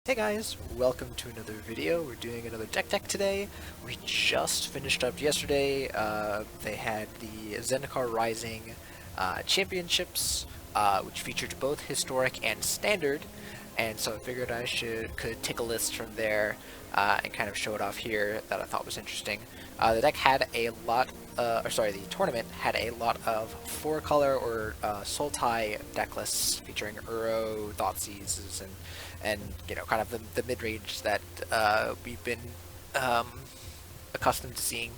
Hey guys, welcome to another video. We're doing another deck today. We just finished up yesterday. They had the ZNR Rising Championships, which featured both historic and standard. And so I figured I could take a list from there and kind of show it off here that I thought was interesting. The deck had a lot, the tournament had a lot of 4-color or Sultai deck lists featuring Uro, Thoughtseize, and you know, kind of the mid-range that we've been accustomed to seeing.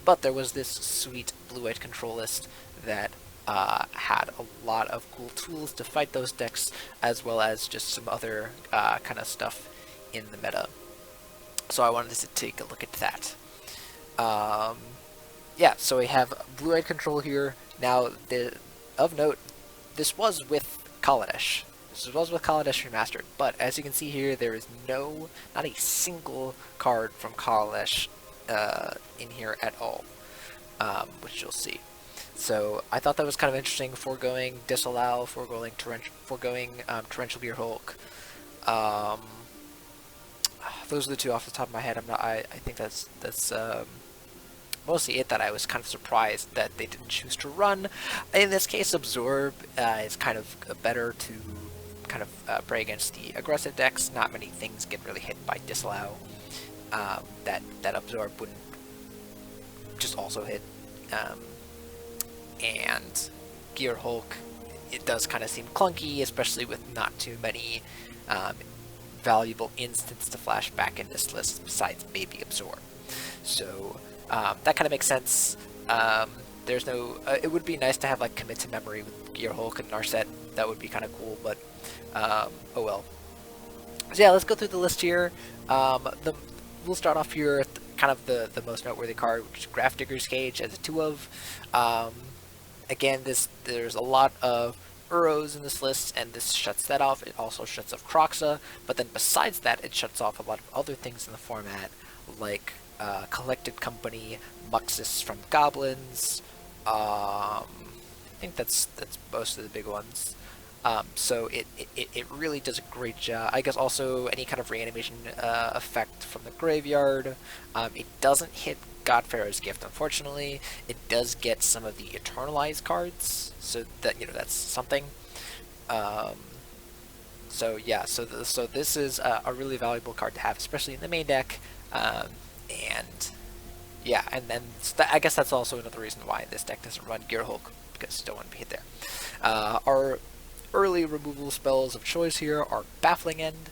But there was this sweet blue-white control list that had a lot of cool tools to fight those decks, as well as just some other kind of stuff in the meta. So I wanted to take a look at that. Yeah, so we have blue-white control here. Now, of note, this was with Kaladesh. This was with Kaladesh Remastered, but as you can see here, there is not a single card from Kaladesh in here at all, which you'll see. So I thought that was kind of interesting, foregoing Disallow, foregoing Torrential Beer Hulk. Those are the two off the top of my head. I think that's mostly it that I was kind of surprised that they didn't choose to run. In this case, Absorb is kind of better to kind of pray against the aggressive decks. Not many things get really hit by Disallow that Absorb wouldn't just also hit. And Gear Hulk, it does kind of seem clunky, especially with not too many valuable instants to flash back in this list besides maybe Absorb. So that kind of makes sense. There's no. It would be nice to have like commit to memory with Gear Hulk and Narset. That would be kind of cool, but oh well. So yeah, let's go through the list here. We'll start off here at kind of the most noteworthy card, which is Grafdigger's Cage as a 2-of. Again, there's a lot of Uros in this list, and this shuts that off. It also shuts off Kroxa, but then besides that, it shuts off a lot of other things in the format, like Collected Company, Muxus from Goblins. I think that's most of the big ones. So it really does a great job. I guess also any kind of reanimation effect from the graveyard. It doesn't hit Godpharaoh's Gift, unfortunately. It does get some of the Eternalized cards, so that, you know, that's something. So yeah, so this is a really valuable card to have, especially in the main deck. And yeah, and then I guess that's also another reason why this deck doesn't run Gear Hulk, because you don't want to be hit there. Our early removal spells of choice here are Baffling End,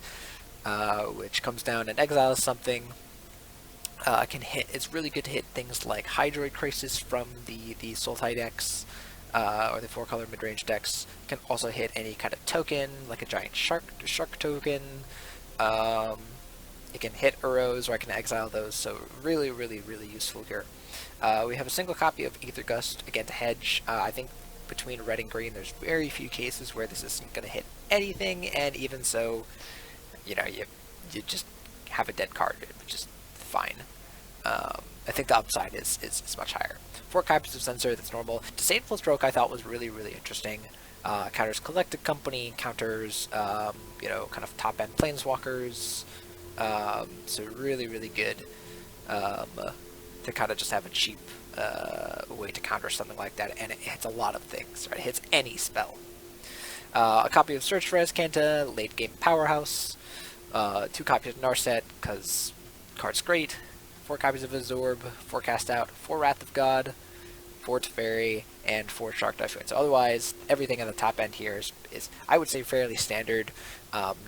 which comes down and exiles something. Can hit. It's really good to hit things like Hydroid Crisis from the Sultai decks, or the 4-color mid-range decks. Can also hit any kind of token, like a giant shark token. It can hit Uros, or I can exile those. So really useful here. We have a single copy of Aether Gust, again to hedge. I think between red and green, there's very few cases where this isn't going to hit anything, and even so, you know, you just have a dead card, which is fine. I think the upside is much higher. 4 copies of Sensor, that's normal. Disdainful Stroke I thought was really interesting. Counters Collected Company, counters you know, kind of top end Planeswalkers. So really good to kind of just have a cheap way to counter something like that, and it hits a lot of things, right? It hits any spell. A copy of Search for Azcanta, late game powerhouse. 2 copies of Narset, because card's great. 4 copies of Absorb, 4 Cast Out, 4 Wrath of God, 4 Teferi, and 4 Shark Typhoon. So otherwise, everything at the top end here is I would say fairly standard.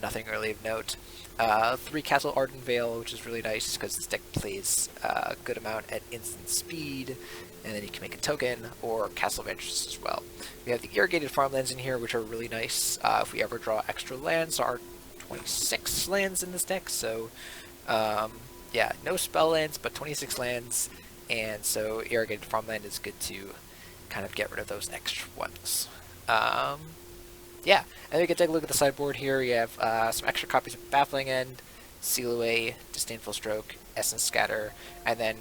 Nothing really of note. 3 Castle Arden Vale, which is really nice because this deck plays a good amount at instant speed, and then you can make a token or Castle of Interest as well. We have the Irrigated Farmlands in here, which are really nice if we ever draw extra lands. There are 26 lands in this deck, so yeah, no spell lands, but 26 lands, and so Irrigated Farmland is good to kind of get rid of those extra ones. Yeah, and we can take a look at the sideboard here. You have some extra copies of Baffling End, Seal Away, Disdainful Stroke, Essence Scatter, and then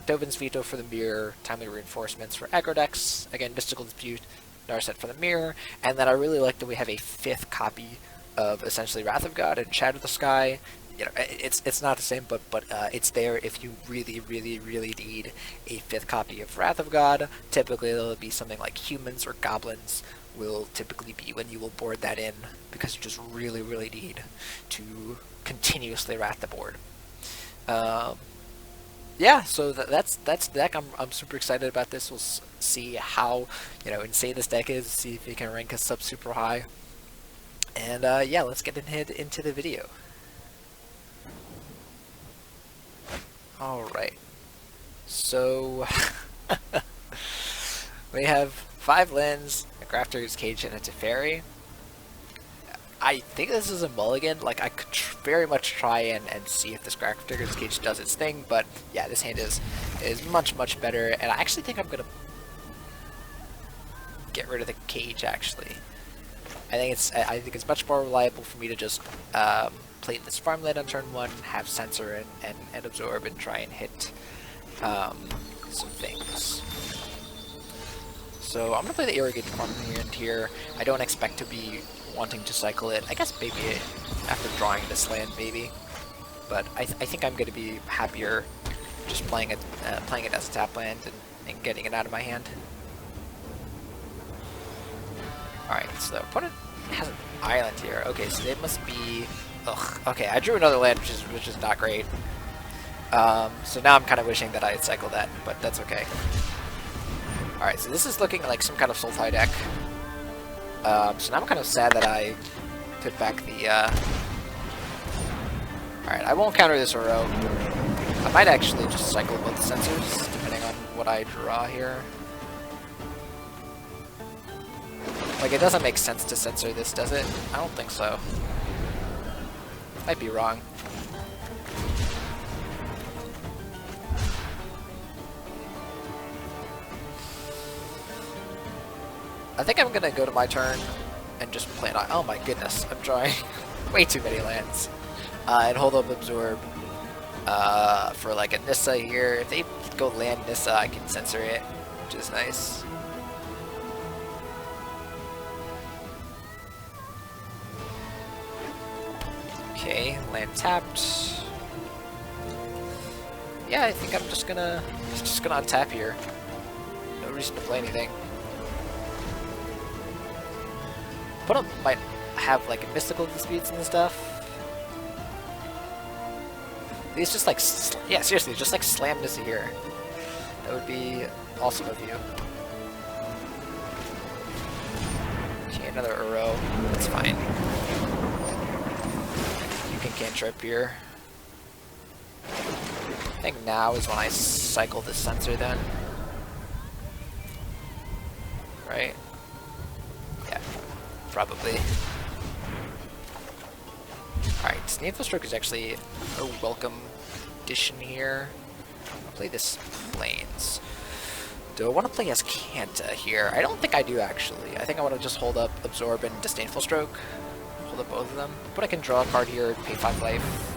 Dovin's Veto for the Mirror, Timely Reinforcements for aggro decks, again, Mystical Dispute, Narset for the Mirror, and then I really like that we have a 5th copy of essentially Wrath of God and Shadow the Sky. You know, it's not the same, but it's there if you really, really, really need a 5th copy of Wrath of God. Typically, it'll be something like humans or goblins will typically be when you will board that in, because you just really, really need to continuously rat the board. Yeah, so that's the deck. I'm super excited about this. We'll see how, you know, insane this deck is. See if it can rank us up super high. And yeah, let's get into the video. All right. So we have 5 lands, a Grafter's Cage, and a Teferi. I think this is a mulligan. Like, I could very much try and see if this Grafter's Cage does its thing, but yeah, this hand is much, much better, and I actually think I'm gonna get rid of the cage. Actually, I think it's much more reliable for me to just play this farmland on turn 1, have Censor and Absorb, and try and hit some things. So I'm gonna play the Irrigated Farmland here. I don't expect to be wanting to cycle it. I guess maybe after drawing this land, maybe. But I think I'm gonna be happier just playing it as a tap land and getting it out of my hand. All right, so the opponent has an island here. Okay, so they must be. Ugh. Okay, I drew another land, which is not great. So now I'm kind of wishing that I had cycled that, but that's okay. Alright, so this is looking like some kind of Sultai deck. So now I'm kind of sad that I took back the... Alright, I won't counter this Uro. I might actually just cycle both the Censors, depending on what I draw here. Like, it doesn't make sense to censor this, does it? I don't think so. Might be wrong. I think I'm gonna go to my turn and just play it on. Oh my goodness, I'm drawing way too many lands. And hold up Absorb for like a Nissa here. If they go land Nissa, I can censor it, which is nice. Okay, land tapped. Yeah, I think I'm just gonna untap here. No reason to play anything. Opponent might have like mystical disputes and stuff. These just like, yeah, seriously, just like slam this here. That would be awesome of you. Okay, another Uro. That's fine. You can cantrip here. I think now is when I cycle the Censor then. Right? Yeah, probably. Alright, Disdainful Stroke is actually a welcome addition here. I'll play this Plains. Do I want to play as Kanta here? I don't think I do actually. I think I want to just hold up Absorb and Disdainful Stroke. Hold up both of them. But I can draw a card here, pay 5 life.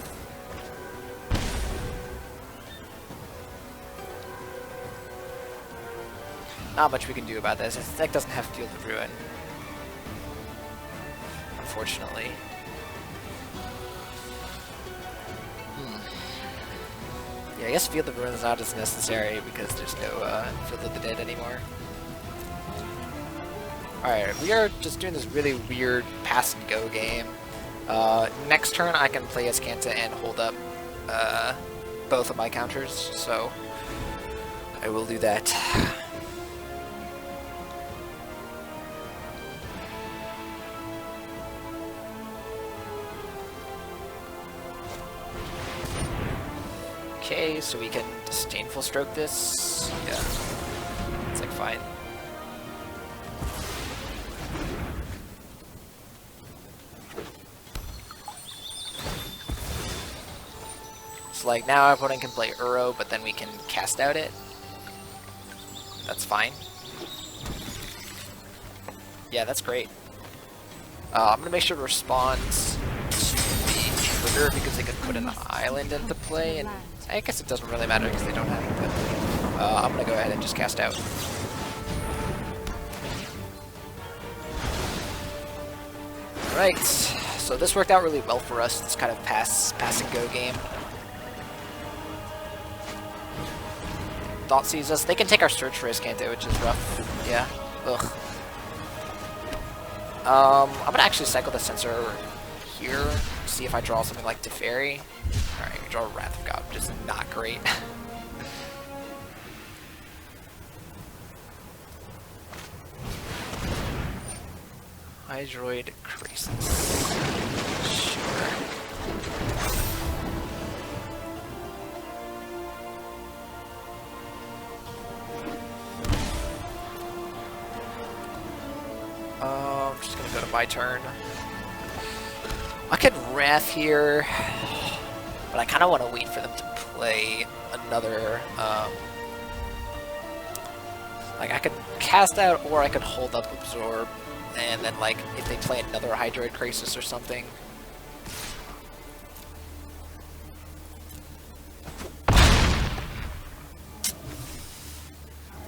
Not much we can do about this. This deck doesn't have Field of Ruin, unfortunately. Yeah, I guess Field of Ruin is not as necessary because there's no Field of the Dead anymore. Alright, we are just doing this really weird pass and go game. Next turn I can play as Kanta and hold up both of my counters, so I will do that. Okay, so we can Disdainful Stroke this. Yeah, it's like fine. So like now our opponent can play Uro, but then we can cast out it. That's fine. Yeah, that's great. I'm gonna make sure it responds to the trigger because they could put an island into play, and I guess it doesn't really matter because they don't have it, but I'm gonna go ahead and just cast out. Right, So this worked out really well for us. It's kind of pass and go game. Thought sees us. They can take our search risk, can't they? Which is rough. Yeah. Ugh. I'm gonna actually cycle the sensor here. See if I draw something like Teferi. Alright, we draw Wrath of God, which is not great. Hydroid Crisis. Sure. I'm just gonna go to my turn. I could Wrath here, but I kind of want to wait for them to play another, like I could cast out or I could hold up Absorb, and then like if they play another Hydroid Crisis or something.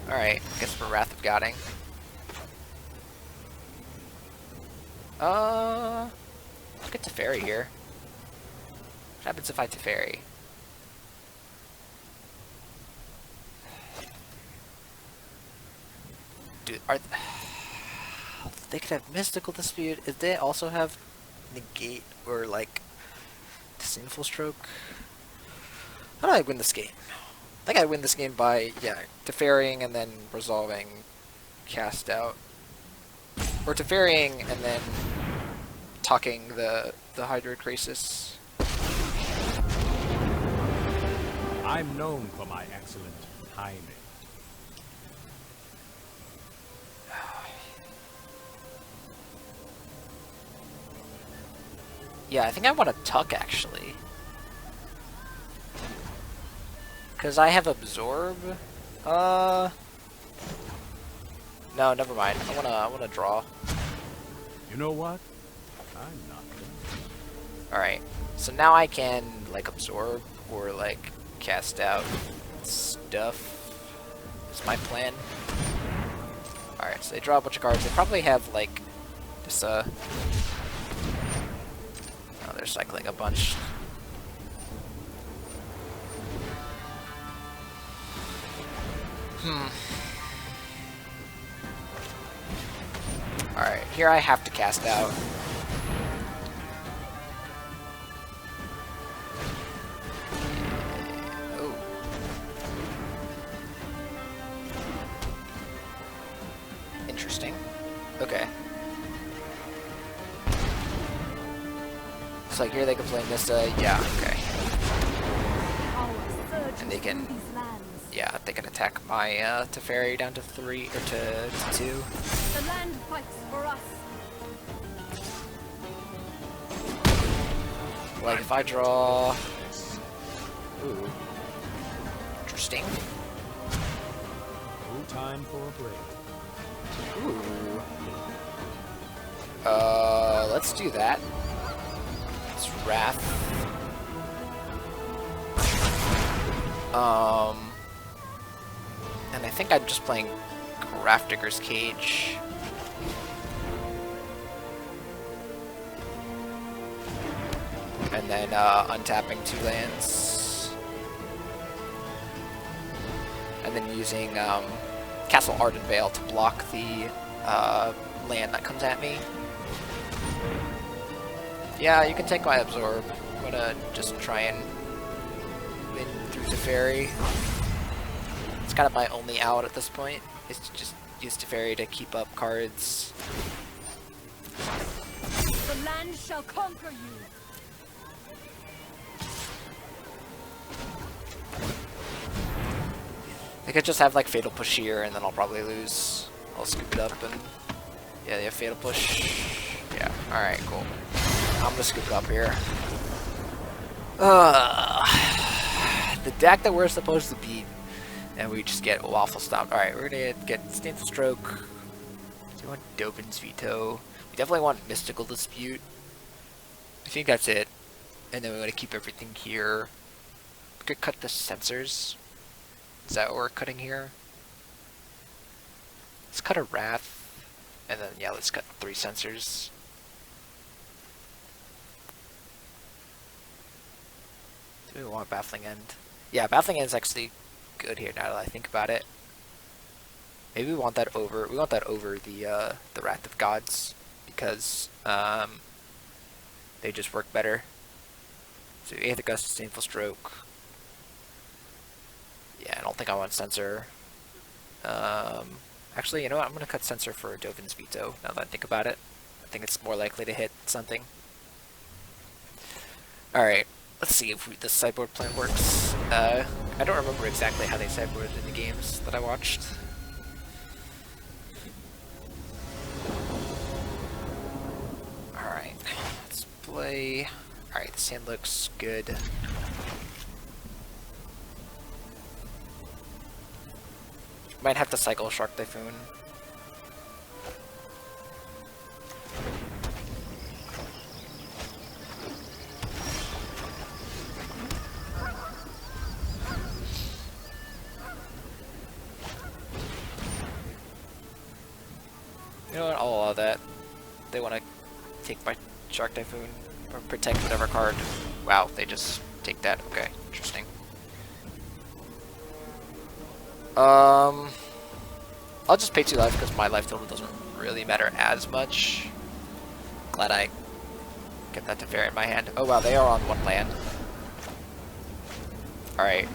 Alright, I guess we're Wrath of Godding. Let's get Teferi here. What happens if I Teferi? Dude, they could have Mystical Dispute. If they also have Negate or like Sinful Stroke. How do I win this game? I think I win this game by, yeah, Teferrying and then resolving Cast Out. Or Teferrying and then tucking the Hydroid Crisis. I'm known for my excellent timing. Yeah, I think I want to tuck actually. Cause I have Absorb. No, never mind. I wanna draw. You know what? I'm not done. Alright. So now I can like Absorb or like cast out stuff. Is my plan. Alright, so they draw a bunch of cards. They probably have like this oh, they're cycling a bunch. Alright, here I have to cast out. Oh. Interesting. Okay. So like here they can play Nissa, yeah, okay. And they can, yeah, they can attack my Teferi down to 3 or to 2. The land fights for us. Like if I draw, ooh, interesting. No time for a break. Ooh. Let's do that. It's Wrath. And I think I'm just playing Grafdigger's Cage. And then untapping 2 lands. And then using Castle Ardenvale to block the land that comes at me. Yeah, you can take my Absorb. I'm gonna just try and win through Teferi. It's kind of my only out at this point, is to just use Teferi to keep up cards. The land shall conquer you. I could just have like Fatal Push here and then I'll probably lose. I'll scoop it up and yeah, they have Fatal Push. Yeah, alright, cool. I'm gonna scoop it up here. The deck that we're supposed to beat, and we just get Waffle Stomped. Alright, we're gonna get Sinful Stroke. Do we want Dovin's Veto? We definitely want Mystical Dispute. I think that's it. And then we want to keep everything here. We could cut the sensors. Is that what we're cutting here? Let's cut a Wrath. And then, yeah, let's cut 3 sensors. Do we want Baffling End? Yeah, Baffling End is actually good here now that I think about it. Maybe we want that over. We want that over the Wrath of Gods because they just work better. So Aether Gust, Disdainful Stroke. Yeah, I don't think I want Censor. Actually, you know what? I'm gonna cut Censor for Dovin's Veto. Now that I think about it, I think it's more likely to hit something. All right. Let's see if this sideboard plan works. I don't remember exactly how they sideboarded in the games that I watched. Alright, let's play. Alright, this hand looks good. Might have to cycle Shark Typhoon. You know what, I'll allow that. They want to take my Shark Typhoon, or protect whatever card. Wow, they just take that. Okay, interesting. I'll just pay 2 life because my life total doesn't really matter as much. Glad I get that to fair in my hand. Oh wow, they are on 1 land. Alright.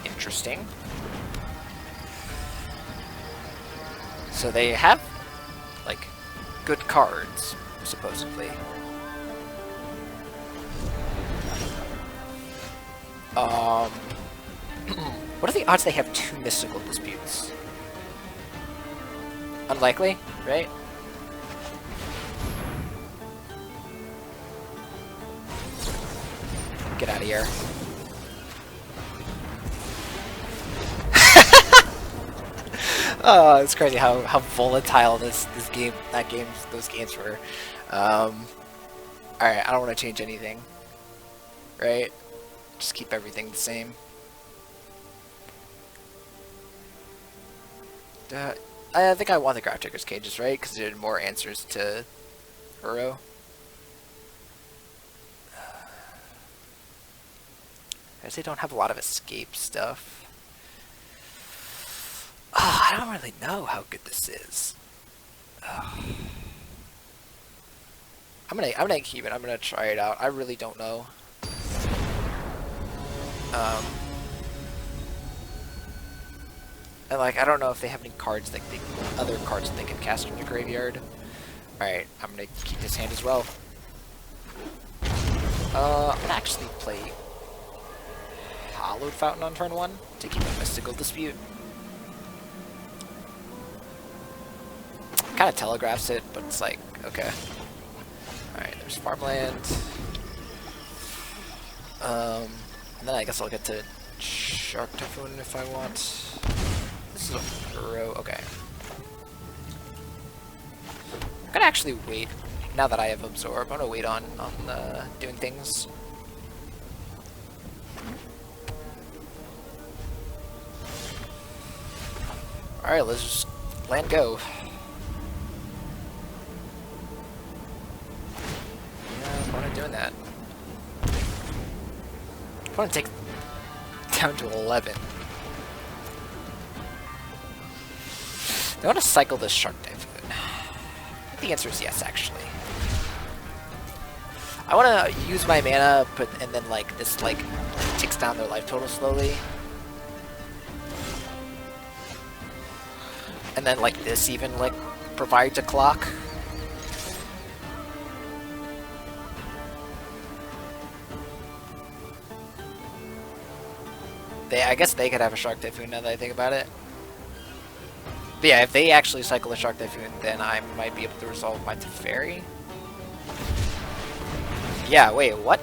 Interesting. So they have, like, good cards, supposedly. What are the odds they have 2 mystical disputes? Unlikely, right? Get out of here. Oh, it's crazy how volatile those games were. Alright, I don't want to change anything. Right? Just keep everything the same. I think I want the Graph Digger's Cages, right? Because there are more answers to Uro. I guess they don't have a lot of escape stuff. Oh, I don't really know how good this is. Oh. I'm gonna keep it. I'm gonna try it out. I really don't know. And like, I don't know if they have any cards like other cards that they can cast from the graveyard. All right, I'm gonna keep this hand as well. I'm gonna actually play Hallowed Fountain on turn 1 to keep a Mystical Dispute. Kind of telegraphs it, but it's like, okay. Alright, there's farmland. And then I guess I'll get to Shark Typhoon if I want. This is a row, okay. I'm gonna actually wait, now that I have Absorb, I'm gonna wait on doing things. Alright, let's just land go. I'm not doing that. I want to take down to 11. I want to cycle this Shark Typhoon. I think the answer is yes, actually. I want to use my mana, and then like this like ticks down their life total slowly. And then like this even like provides a clock. I guess they could have a Shark Typhoon now that I think about it. But yeah, if they actually cycle a Shark Typhoon, then I might be able to resolve my Teferi. Yeah, wait, what?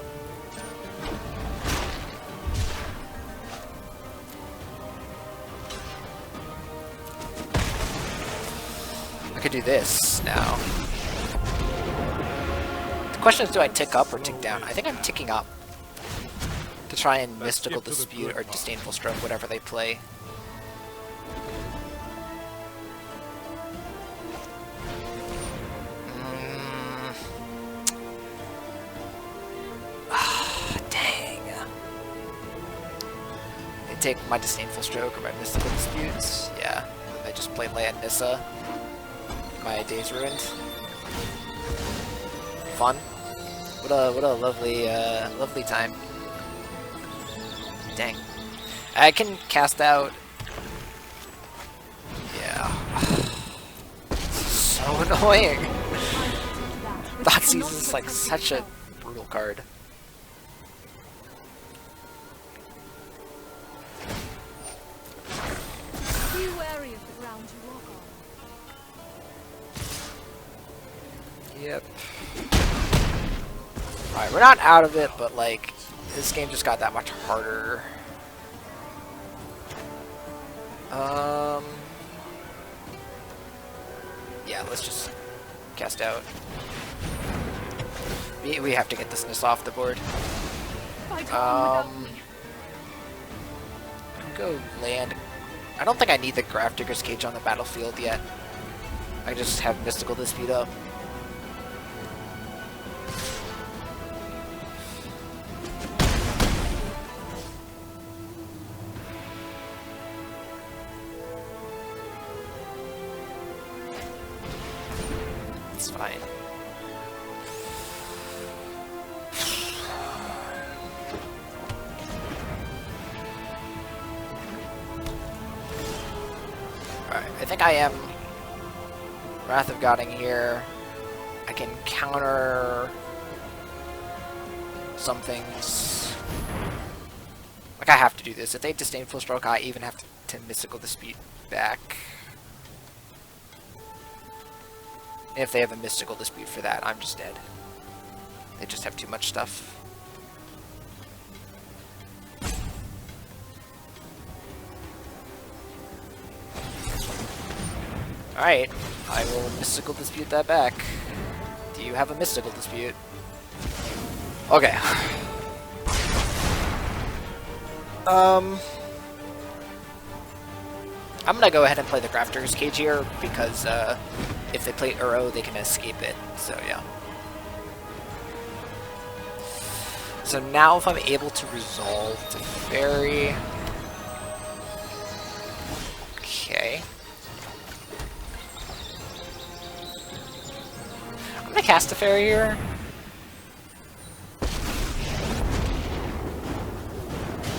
I could do this now. The question is, do I tick up or tick down? I think I'm ticking up. To try and Mystical Dispute or Disdainful Stroke, whatever they play. take my Disdainful Stroke or my Mystical Disputes. Yeah, I just play land Nissa. My day's ruined. Fun. What a lovely lovely time. Dang. I can cast out. Yeah. So annoying. Thoughtseize is like such a brutal card. Be wary of the ground you walk on. Yep. Alright, we're not out of it, but like, this game just got that much harder. Yeah, let's just cast out. We have to get this Nissa off the board. Go land. I don't think I need the Grafdigger's Cage on the battlefield yet. I just have Mystical Dispute up. It's fine. Alright, I think I am Wrath of Godding here. I can counter some things. Like, I have to do this. If they Disdainful Stroke, I even have to Mystical Dispute back. And if they have a Mystical Dispute for that, I'm just dead. They just have too much stuff. Alright, I will Mystical Dispute that back. Do you have a Mystical Dispute? Okay. I'm gonna go ahead and play the Grafdigger's Cage here, because, if they play Uro, they can escape it, so yeah. So now if I'm able to resolve the Fairy... Okay. I'm gonna cast a Fairy here.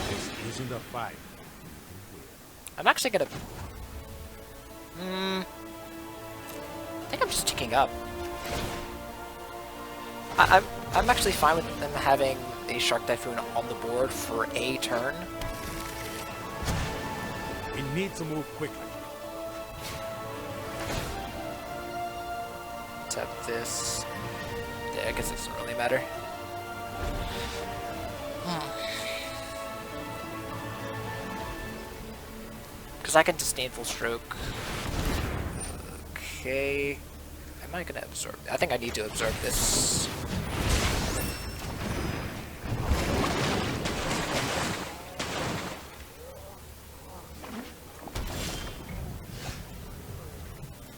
This isn't a fight. I'm actually gonna... I think I'm just ticking up. I'm actually fine with them having a Shark Typhoon on the board for a turn. We need to move quickly. Tap this. Yeah, I guess it doesn't really matter. Because I can Disdainful Stroke. Okay. Am I gonna absorb? I think I need to absorb this.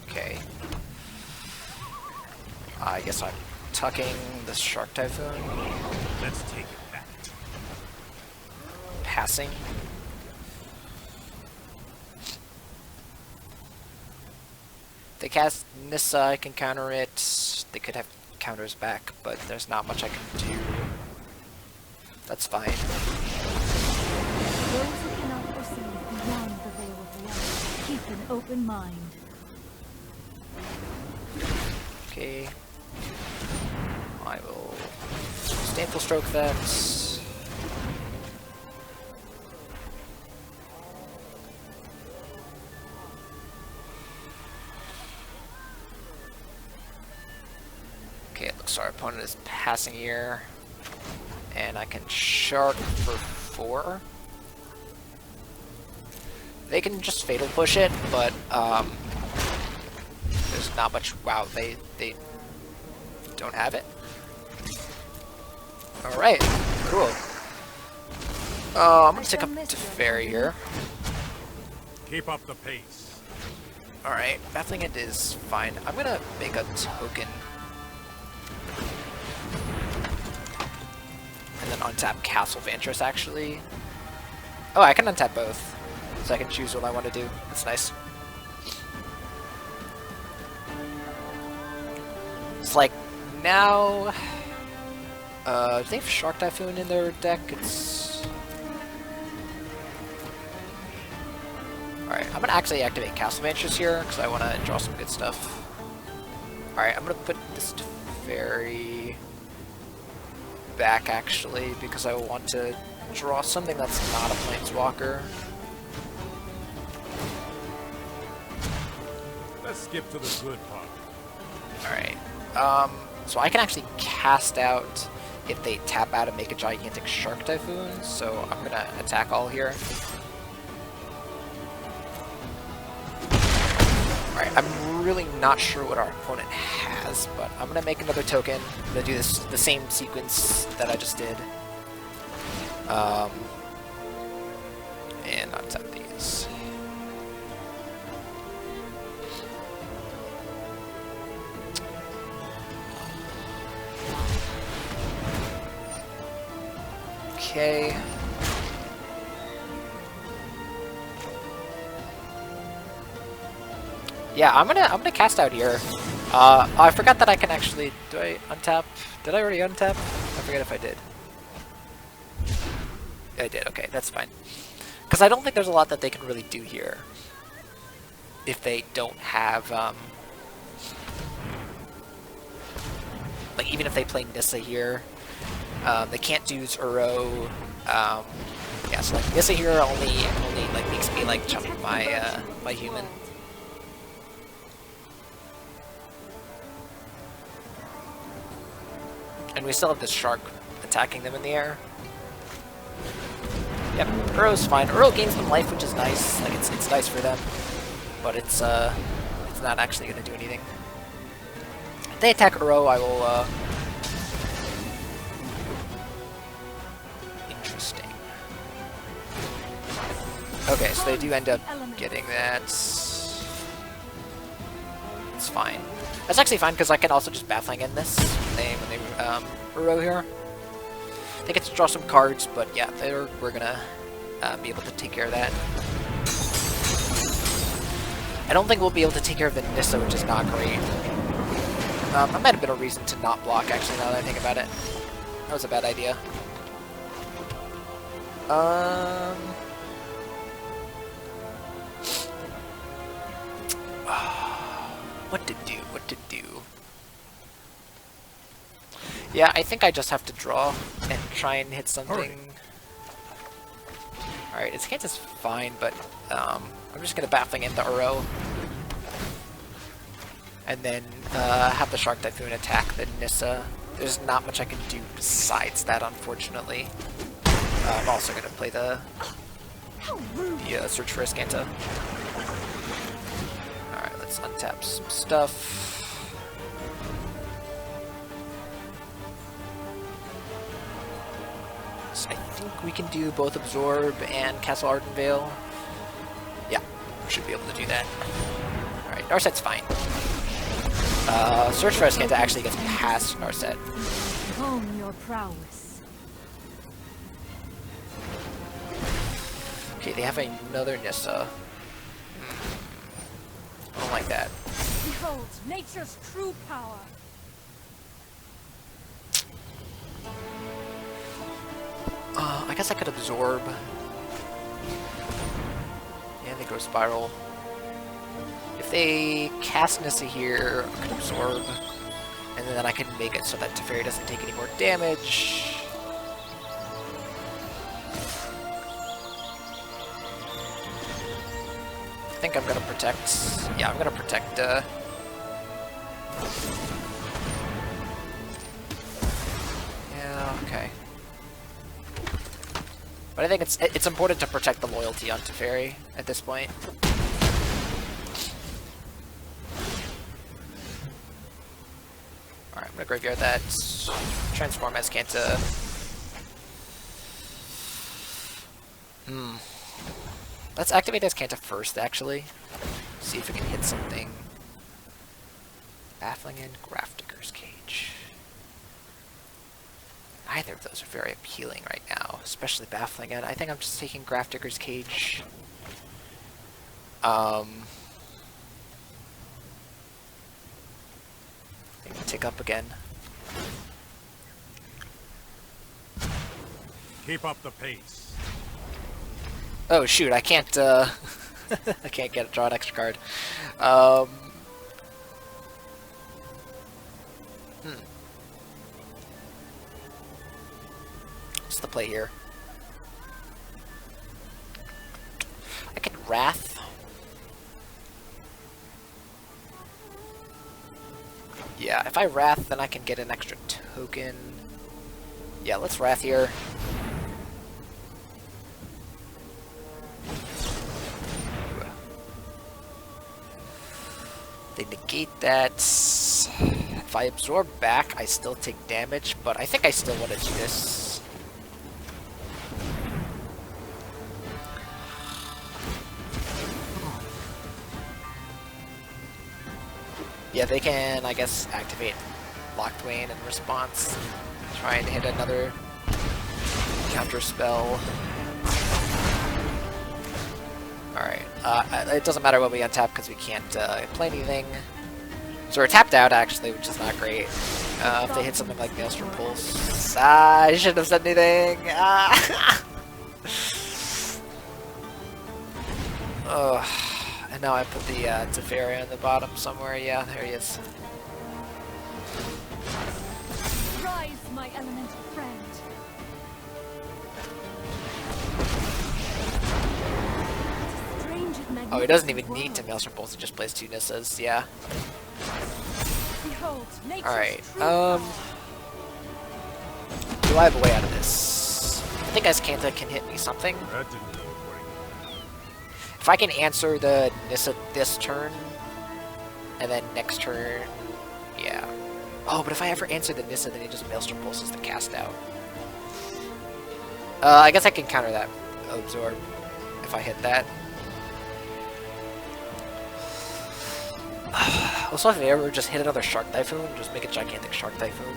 Okay. I guess I'm tucking the Shark Typhoon. Let's take it back. Passing. They cast Nissa, I can counter it. They could have counters back, but there's not much I can do. That's fine. Those who cannot perceive beyond the veil of light, keep an open mind. Okay. I will Disdainful Stroke that. Okay, it looks our opponent is passing here. And I can Shark for 4. They can just Fatal Push it, but there's not much. Wow, they don't have it. Alright, cool. I'm gonna take up to Fairy here. Keep up the pace. Alright, Baffling End is fine. I'm gonna make a token. And then untap Castle Vantress, actually. Oh, I can untap both. So I can choose what I want to do. That's nice. It's like, now... do they have Shark Typhoon in their deck? It's... Alright, I'm gonna actually activate Castle Mansions here, because I want to draw some good stuff. Alright, I'm gonna put this Teferi back, actually, because I want to draw something that's not a Planeswalker. Let's skip to the good part. Alright, so I can actually cast out if they tap out and make a gigantic Shark Typhoon, so I'm gonna attack all here. Alright, I'm really not sure what our opponent has, but I'm gonna make another token. I'm gonna do this the same sequence that I just did. And untap these. Okay. Yeah, I'm gonna cast out here. I forgot that I can actually. Do I untap? Did I already untap? I forget if I did. I did. Okay, that's fine. Because I don't think there's a lot that they can really do here if they don't have. Like even if they play Nissa here, they can't use Uro. Yeah, so like Nissa here only like makes me like chump my my human. And we still have this shark attacking them in the air. Yep, Uro's fine. Uro gains them life, which is nice. Like it's nice for them, but it's not actually gonna do anything. If they attack Uro, I will. Interesting. Okay, so they do end up getting that. It's fine. That's actually fine because I can also just Baffling in this when they Uro here. They get to draw some cards, but yeah, we're gonna be able to take care of that. I don't think we'll be able to take care of the Nissa, which is not great. That might have been a reason to not block, actually, now that I think about it. That was a bad idea. What to do? What to do? Yeah, I think I just have to draw and try and hit something. Alright, its chance is fine, but I'm just gonna Baffling in the Uro. And then have the Shark Typhoon attack the Nissa. There's not much I can do besides that, unfortunately. I'm also gonna play the Search for Azcanta. Alright, let's untap some stuff. So I think we can do both Absorb and Castle Ardenvale. Yeah, should be able to do that. Alright, Narset's fine. Search for Azcanta actually gets past Narset. Hone your prowess. Okay, they have another Nissa. I don't like that. Behold nature's true power. I guess I could Absorb. Yeah, they go Spiral. If they cast Nissa here, I could Absorb. And then I can make it so that Teferi doesn't take any more damage. I think I'm gonna protect. Yeah, I'm gonna protect. Yeah, okay. But I think it's important to protect the loyalty on Teferi at this point. Alright, I'm gonna graveyard that. Transform Azcanta. Let's activate Azcanta first, actually. See if we can hit something. Baffling in Grafdigger's Cage. Neither of those are very appealing right now, especially baffling. And I think I'm just taking Grafdigger's Cage. Maybe tick up again. Keep up the pace. Oh shoot, I can't I can't draw an extra card. What's the play here? I can Wrath. Yeah, if I Wrath, then I can get an extra token. Yeah, let's Wrath here. They negate that. If I absorb back, I still take damage, but I think I still want to do this. Yeah, they can, I guess, activate Lockdwain in response. Try and hit another counter spell. Alright, it doesn't matter what we untap because we can't play anything. So we're tapped out, actually, which is not great. If they hit something like Maelstrom Pulse... I shouldn't have said anything! And now I put the Teferi on the bottom somewhere. Yeah, there he is. Rise, my elemental friend. Oh, he doesn't even need to Maelstrom Pulse, he just plays 2 Nissas, yeah. Alright, do I have a way out of this? I think Azcanta can hit me something. That didn't go according. If I can answer the Nissa this turn, and then next turn, yeah. Oh, but if I ever answer the Nissa, then he just Maelstrom Pulses the cast out. I guess I can counter that Absorb if I hit that. Also, if I ever just hit another Shark Typhoon, just make a gigantic Shark Typhoon,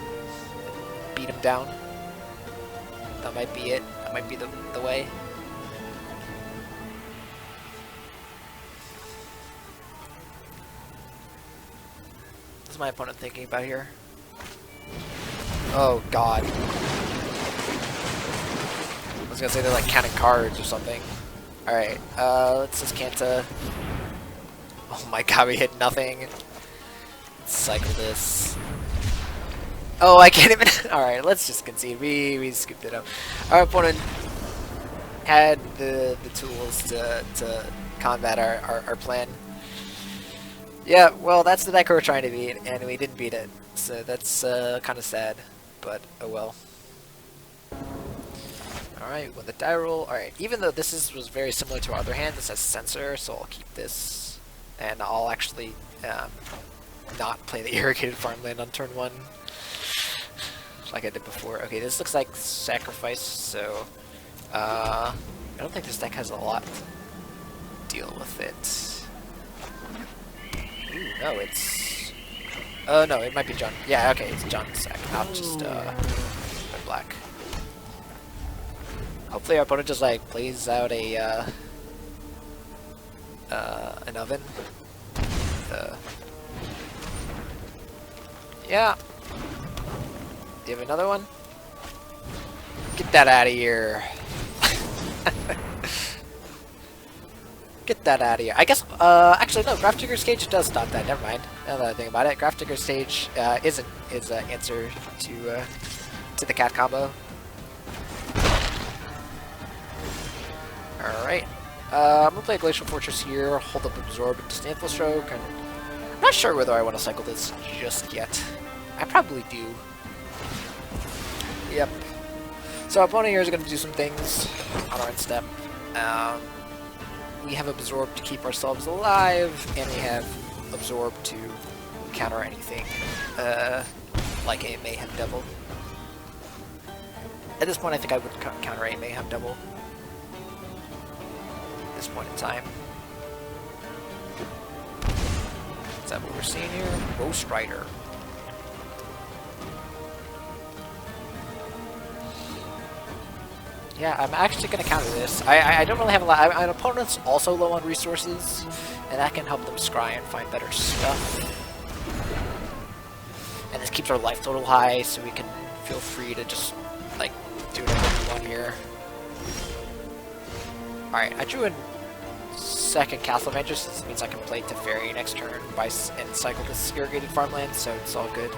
beat him down. That might be it. That might be the way. What's my opponent thinking about here? Oh god. I was gonna say they're like counting cards or something. Alright, let's just Kanta. Oh my god, we hit nothing. Let's cycle this. Oh, I can't even. Alright, let's just concede. We scooped it up. Our opponent had the tools to combat our plan. Yeah, well, that's the deck we were trying to beat, and we didn't beat it. So that's kind of sad, but oh well. Alright, with the die roll. Alright, even though this was very similar to our other hand, this has Censor, so I'll keep this. And I'll actually not play the Irrigated Farmland on turn 1. Like I did before. Okay, this looks like Sacrifice, so I don't think this deck has a lot to deal with it. Ooh, no, it's... Oh, no, it might be John. Yeah, okay, it's John's sack, not just red black. Hopefully our opponent just, like, plays out a, an oven. Yeah. Do you have another one? Get that out of here. Get that out of here. I guess, actually no, Grafdigger's Cage does stop that. Never mind. Now that I think about it, Grafdigger's Cage is an answer to the cat combo. Alright. I'm gonna play Glacial Fortress here, hold up Absorb and Disdainful Stroke, and I'm not sure whether I want to cycle this just yet. I probably do. Yep. So our opponent here is going to do some things on our end step. We have Absorb to keep ourselves alive, and we have Absorb to counter anything, like a Mayhem Devil. At this point, I think I would counter a Mayhem Devil. At this point in time. Is that what we're seeing here? Ghost Rider. Yeah, I'm actually going to counter this. I don't really have a lot. My opponent's also low on resources, and that can help them scry and find better stuff. And this keeps our life total high, so we can feel free to just, like, do whatever we want here. Alright, I drew in second Castle Adventures. This means I can play Teferi next turn and cycle this irrigated farmland, so it's all good.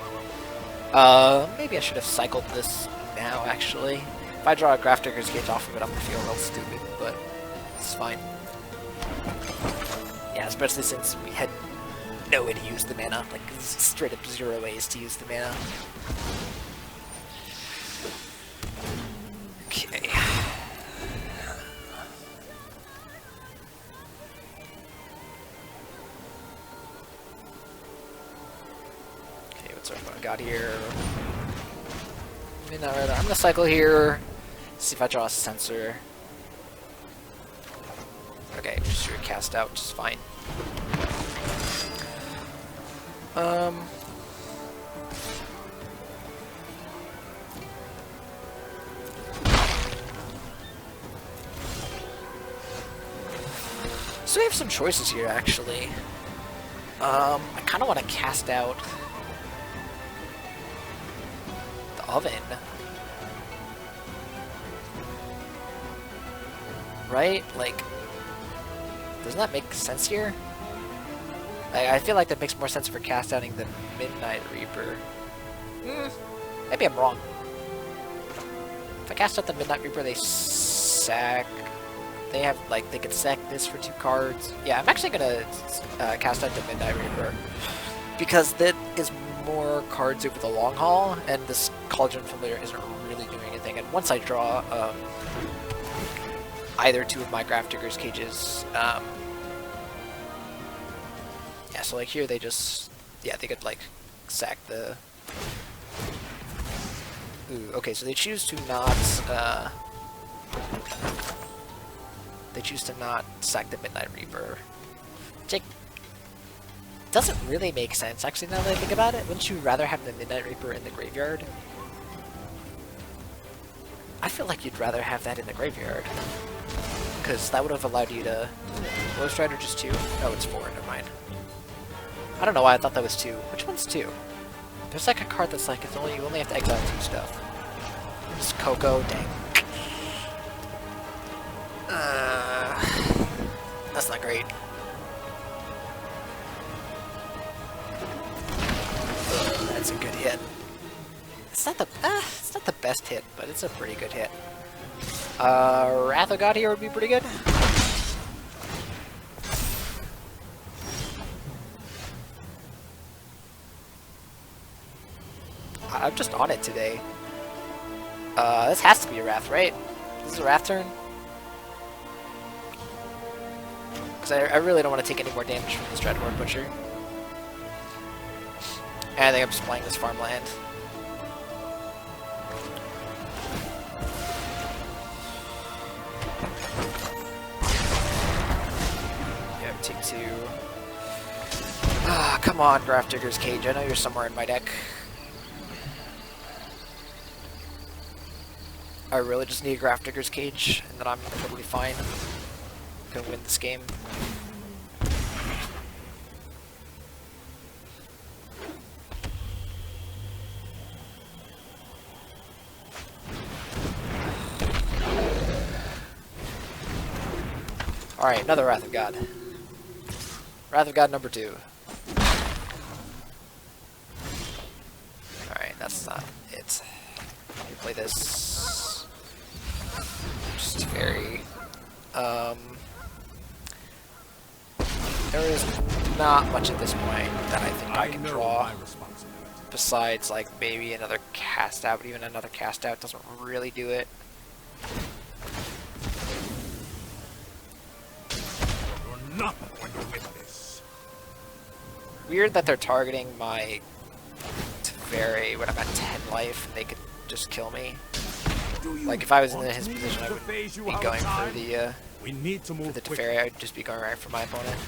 Maybe I should have cycled this now, actually. If I draw a Grafdigger's Cage off of it, I'm gonna feel real stupid, but it's fine. Yeah, especially since we had no way to use the mana, like straight up 0 ways to use the mana. Okay. Okay, what's our opponent got here? Midnight Rider. I'm gonna cycle here. See if I draw a sensor. Okay, just your cast out, which is fine. So we have some choices here, actually. I kind of want to cast out the oven. Right? Like, doesn't that make sense here? I feel like that makes more sense for cast outing than Midnight Reaper. Maybe I'm wrong. If I cast out the Midnight Reaper, they sack. They have, like, they could sack this for 2 cards. Yeah, I'm actually gonna cast out the Midnight Reaper because that is more cards over the long haul, and this Cauldron Familiar isn't really doing anything. And once I draw either 2 of my Grafdigger's Cages, yeah, so like here they just, yeah, they could like sack the. Ooh, okay, so they choose to not. They choose to not sack the Midnight Reaper. Which doesn't really make sense, actually, now that I think about it. Wouldn't you rather have the Midnight Reaper in the graveyard? I feel like you'd rather have that in the graveyard. Because that would have allowed you to... Ghost Rider just 2? Oh, it's 4, never mind. I don't know why I thought that was 2. Which one's 2? There's like a card that's like, it's only, you only have to exile 2 stuff. Just Coco, dang. That's not great. That's a good hit. It's not the best hit, but it's a pretty good hit. Wrath of God here would be pretty good. I'm just on it today. This has to be a Wrath, right? This is a Wrath turn? Because I really don't want to take any more damage from this Dreadhorde Butcher. And I think I'm just playing this farmland. Yeah, take 2. Ah, come on, Grafdigger's Cage. I know you're somewhere in my deck. I really just need a Grafdigger's Cage, and then I'm totally fine. I'm gonna win this game. Alright, another Wrath of God. Wrath of God number 2. Alright, that's not it. You play this. Just very... there is not much at this point that I think I can draw. Besides, like, maybe another cast out, but even another cast out doesn't really do it. You're not going to win this. Weird that they're targeting my Teferi when I'm at 10 life and they could just kill me. Like, if I was in his position, I wouldn't be going for the Teferi, I would just be going right for my opponent.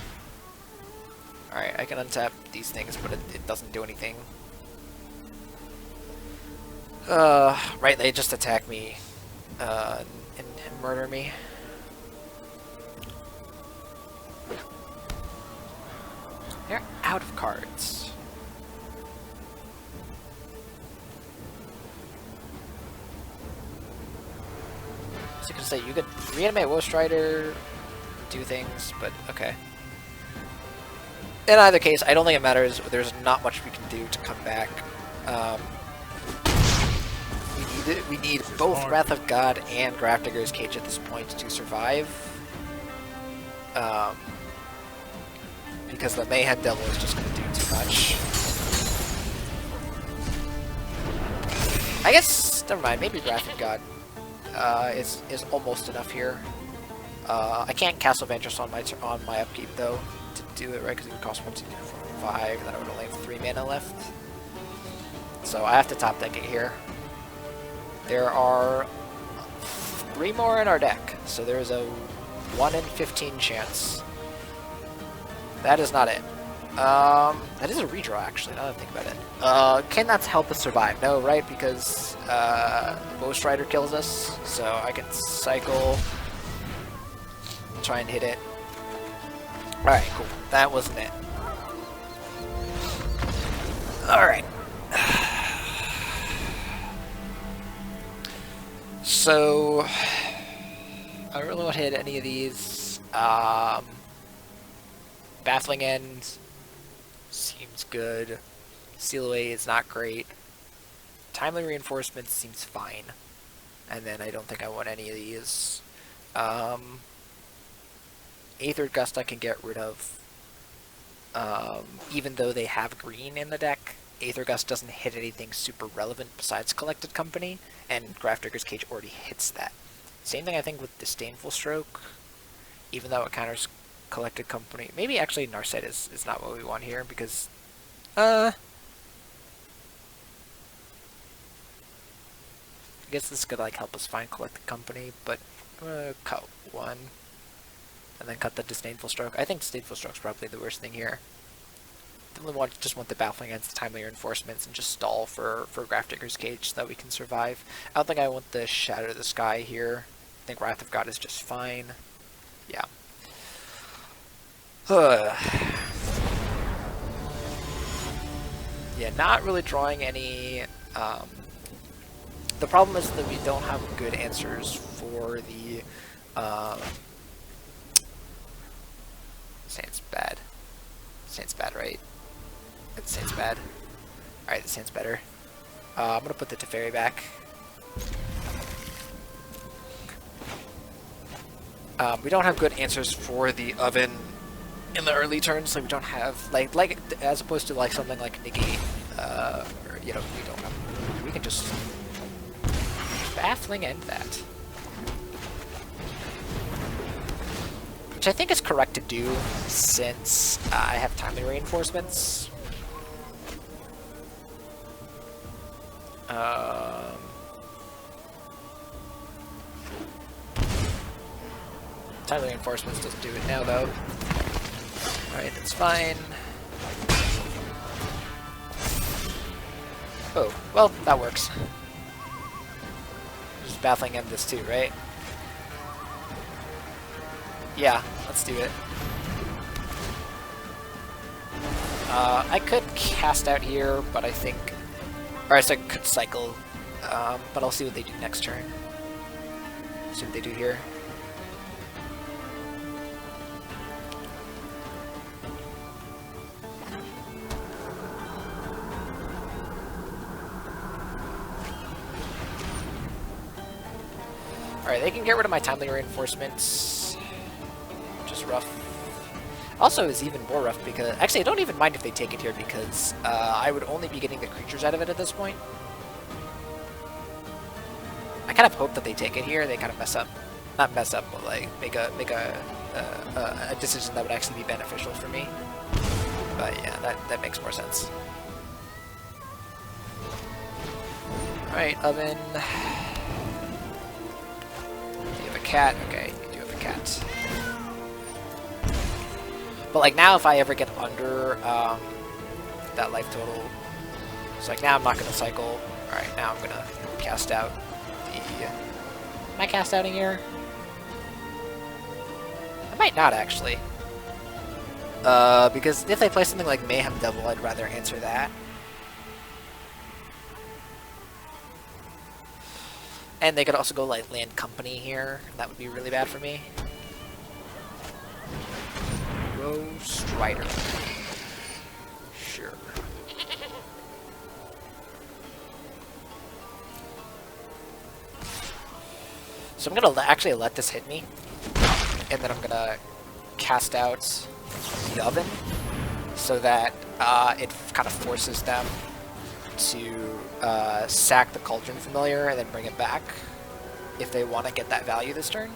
Alright, I can untap these things, but it doesn't do anything. Right, they just attack me in and murder me. They're out of cards. So you can say you could reanimate Woe Strider, do things, but okay. In either case, I don't think it matters. There's not much we can do to come back. We need both Wrath of God and Grafdigger's Cage at this point to survive. Because the Mayhem Devil is just going to do too much. I guess, never mind, maybe Wrath of God is almost enough here. I can't Castle Ventress on my upkeep though to do it, right? Because it would cost 1, 2, 3, 4, 5, and then I would only have 3 mana left. So I have to top deck it here. There are 3 more in our deck, so there's a 1 in 15 chance. That is not it. That is a redraw, actually, now that I think about it. Can that help us survive? No, right? Because Woe Strider kills us, so I can cycle, try and hit it. Alright, cool. That wasn't it. Alright. So, I don't really want to hit any of these. Baffling End seems good. Seal Away is not great. Timely Reinforcement seems fine. And then I don't think I want any of these. Aether Gust I can get rid of. Even though they have green in the deck, Aether Gust doesn't hit anything super relevant besides Collected Company, and Grafdigger's Cage already hits that. Same thing I think with Disdainful Stroke, even though it counters Collected Company. Maybe actually Narset is not what we want here, because I guess this could like help us find Collected Company, but I'm gonna cut 1 and then cut the Disdainful Stroke. I think Disdainful Stroke's probably the worst thing here. Just want the Baffling Ends, the Timely Reinforcements, and just stall for Grafdigger's Cage so that we can survive. I don't think I want the Shatter the Sky here. I think Wrath of God is just fine. Yeah. Yeah, not really drawing any. The problem is that we don't have good answers for the. Sand's bad. Sand's bad, right? That Sand's bad. Alright, that Sand's better. I'm gonna put the Teferi back. We don't have good answers for the Oven in the early turns, like we don't have like as opposed to like something like Negate, or we don't have. We can just Baffling End that, which I think is correct to do since I have Timely Reinforcements. Timely Reinforcements doesn't do it now, though. Alright, that's fine. Oh, well, that works. Just Baffling End this too, right? Yeah, let's do it. I could cast out here, but I think... Or I could cycle, but I'll see what they do next turn. See what they do here. Alright, they can get rid of my Timely Reinforcements, which is rough. Also is even more rough because... Actually, I don't even mind if they take it here because I would only be getting the creatures out of it at this point. I kind of hope that they take it here. They kind of mess up. Not mess up, but like make a decision that would actually be beneficial for me. But yeah, that makes more sense. Alright, Oven. You have a cat. Okay, you do have a cat. But like now, if I ever get under that life total, it's like now I'm not gonna cycle. All right, now I'm gonna cast out the Am I cast outing here? I might not, actually. Because if they play something like Mayhem Devil, I'd rather answer that. And they could also go like Land Company here. That would be really bad for me. Ghost Rider. Sure. So I'm gonna actually let this hit me, and then I'm gonna cast out the Oven, so that it kind of forces them to sack the Cauldron Familiar and then bring it back if they want to get that value this turn.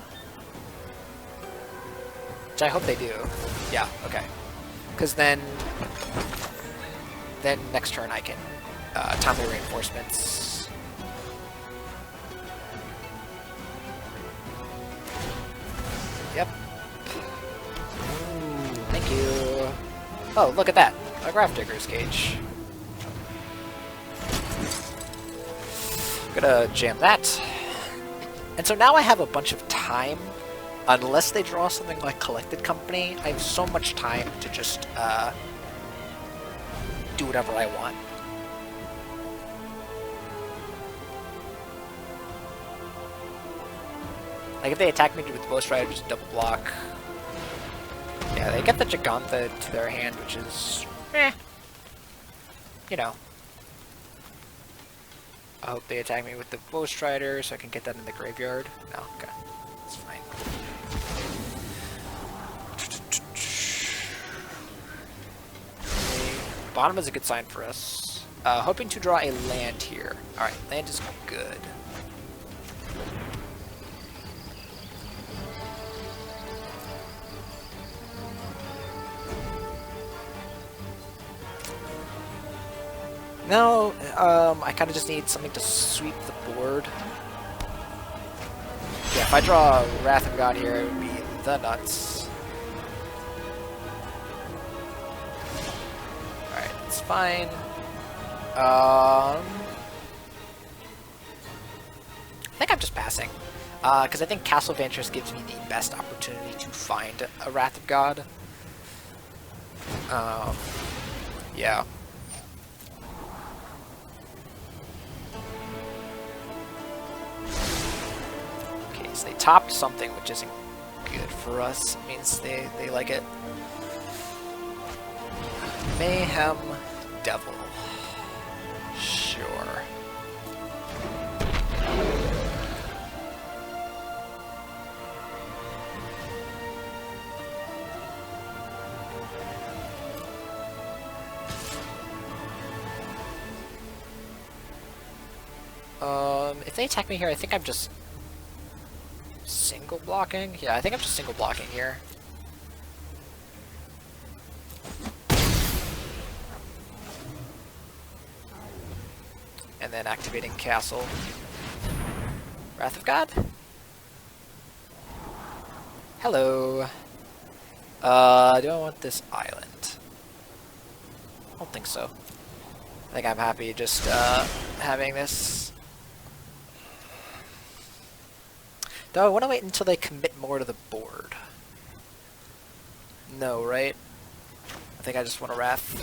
Which I hope they do. Yeah, okay. Because then next turn I can timely reinforcements. Yep. Thank you. Oh, look at that. A Graph Digger's Cage. Gonna jam that. And so now I have a bunch of time. Unless they draw something like Collected Company, I have so much time to just do whatever I want. Like if they attack me with Ghost Rider, just double block. Yeah, they get the Gigantha to their hand, which is, you know. I hope they attack me with the Ghost Rider so I can get that in the graveyard. No, okay. It's fine. Bottom is a good sign for us. Hoping to draw a land here. Alright, land is good. No, I kind of just need something to sweep the board. Yeah, if I draw Wrath of God here, it would be the nuts. Alright, it's fine. I think I'm just passing. Because I think Castle Vantress gives me the best opportunity to find a Wrath of God. Yeah. So they topped something, which isn't good for us. It means they like it. Mayhem Devil. Sure. If they attack me here, I think I'm just single blocking? Yeah, I think I'm just single blocking here. And then activating Castle. Wrath of God? Hello. Do I want this island? I don't think so. I think I'm happy just having this. Do I want to wait until they commit more to the board? No, right? I think I just want to Wrath.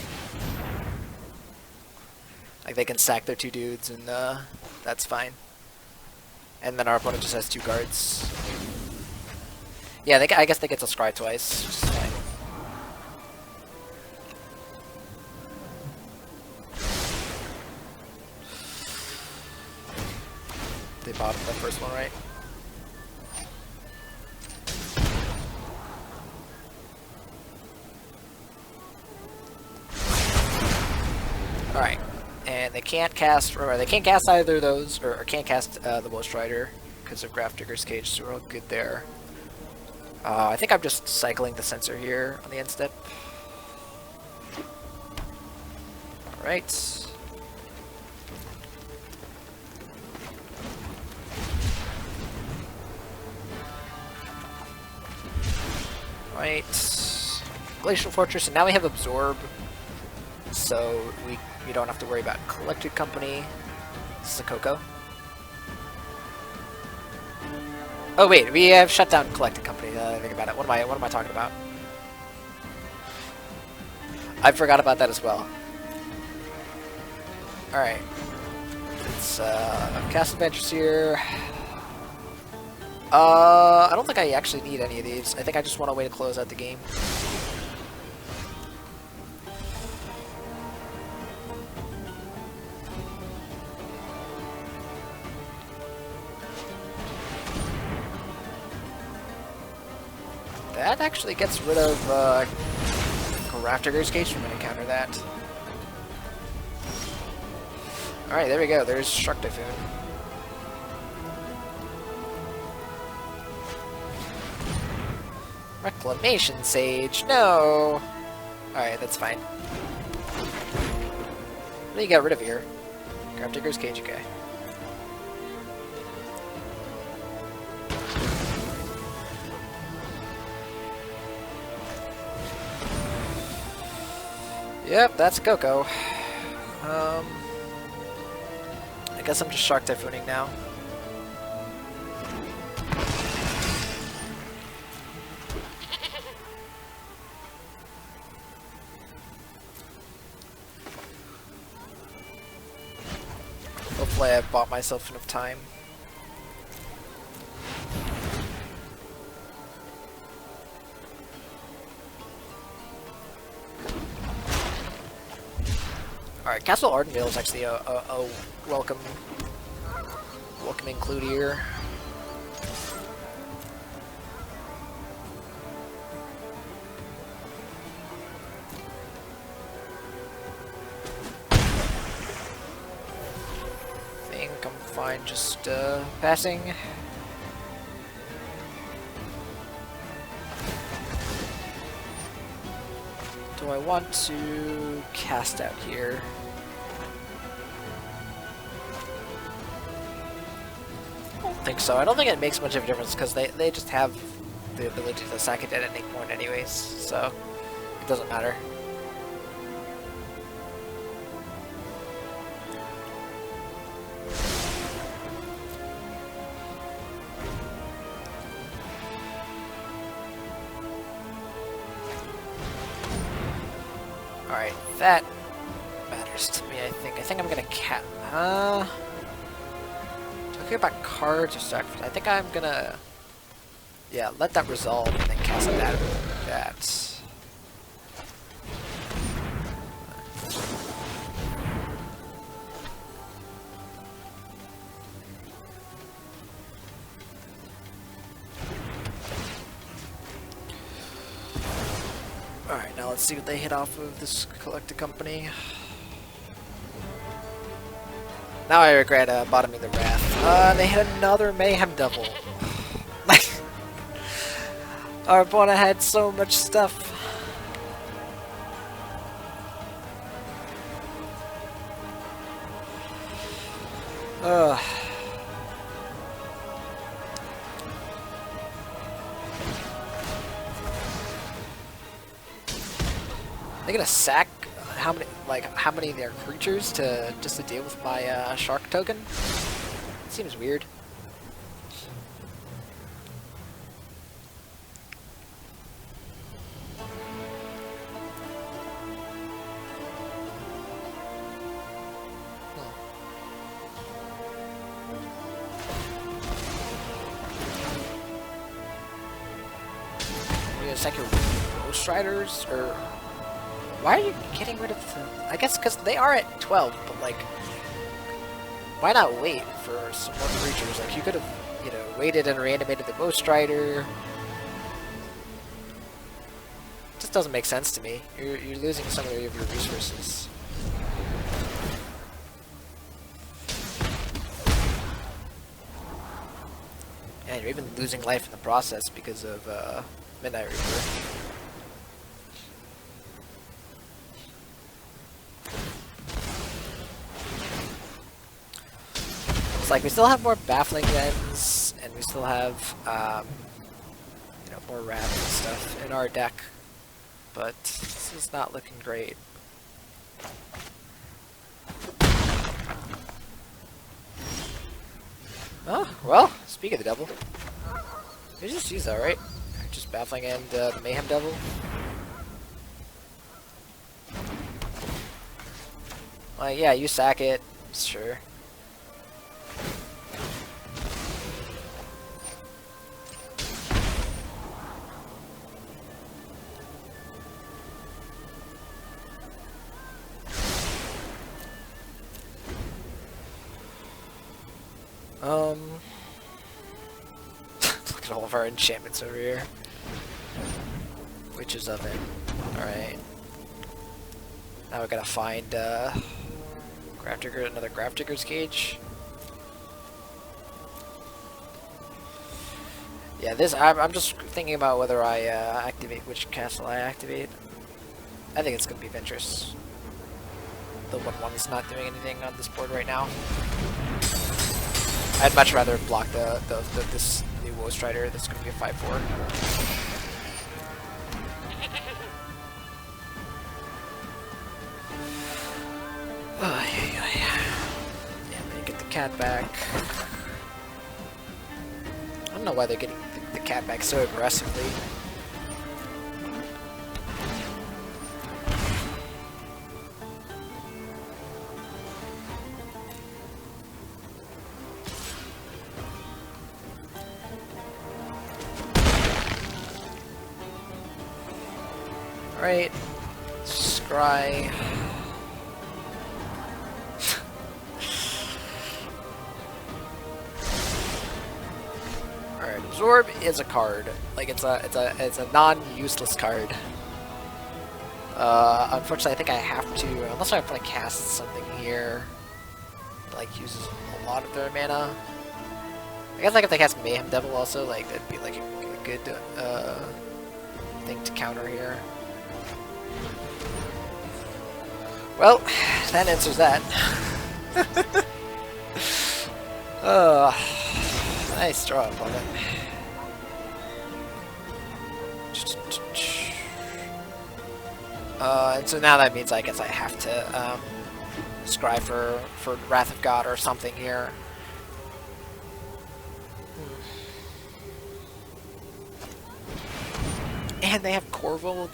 Like, they can sack their two dudes, and that's fine. And then our opponent just has two guards. Yeah, I guess they get to scry twice, which is fine. They bottomed the first one, right? Alright, and they can't cast, or they can't cast either of those, or can't cast the Ghost Rider because of Graph Digger's Cage, so we're all good there. I think I'm just cycling the sensor here on the end step. Alright. Right. Glacial Fortress, and now we have Absorb. So we don't have to worry about Collected Company. This is a Coco. Oh wait, we have shut down Collecting Company. Think about it. What am I talking about? I forgot about that as well. All right. Let's cast Adventures here. I don't think I actually need any of these. I think I just want a way to close out the game. That actually gets rid of Raptor's Cage. I'm going to counter that. Alright, there we go. There's Shark Typhoon. Reclamation Sage. No! Alright, that's fine. What do you got rid of here? Grafdigger's Cage, okay. Yep, that's Coco. I guess I'm just Shark Typhooning now. Hopefully I've bought myself enough time. Alright, Castle Ardenvale is actually a welcome include here. I think I'm fine just passing. Do I want to cast out here? I don't think so. I don't think it makes much of a difference because they just have the ability to sack it at any point anyways, so it doesn't matter. Alright, that matters to me, I think. I think I'm gonna do I care about cards or sacrifice? I think I'm gonna... yeah, let that resolve and then cast that. Alright, now let's see what they hit off of this Collected Company. Now I regret bottoming the Wrath. They hit another Mayhem Double. Like, our opponent had so much stuff. Ugh. They're gonna sack how many of their creatures just to deal with my shark token? Seems weird. You gonna sack your Ghost Riders or? Why are you getting rid of the... I guess because they are at 12, but like... why not wait for some more creatures? Like, you could have, you know, waited and reanimated the Ghost Rider. Just doesn't make sense to me. You're losing some of your resources. And you're even losing life in the process because of Midnight Reaper. It's like we still have more Baffling Ends, and we still have, you know, more Wrath and stuff in our deck, but this is not looking great. Oh, well, speak of the devil. You just use that, right? Just Baffling and the Mayhem Devil. Yeah, you sack it. Sure. Look at all of our enchantments over here. Witch's Oven. Alright. Now we gotta find another Grafdigger's Cage. Yeah, I'm just thinking about whether I activate which castle I activate. I think it's gonna be Ventress. The 1/1 is not doing anything on this board right now. I'd much rather block this new Woe Strider that's gonna be a 5/4. Oh, yeah, I'm gonna get the cat back. I don't know why they're getting the cat back so aggressively. Alright, scry. Alright, Absorb is a card. Like it's a non-useless card. Unfortunately, I think I have to, unless I want to cast something here, like uses a lot of their mana. I guess like if they cast Mayhem Devil also, like that'd be like a good thing to counter here. Well, that answers that. Nice draw, opponent. And so now that means I guess I have to scry for Wrath of God or something here. And they have Corvold.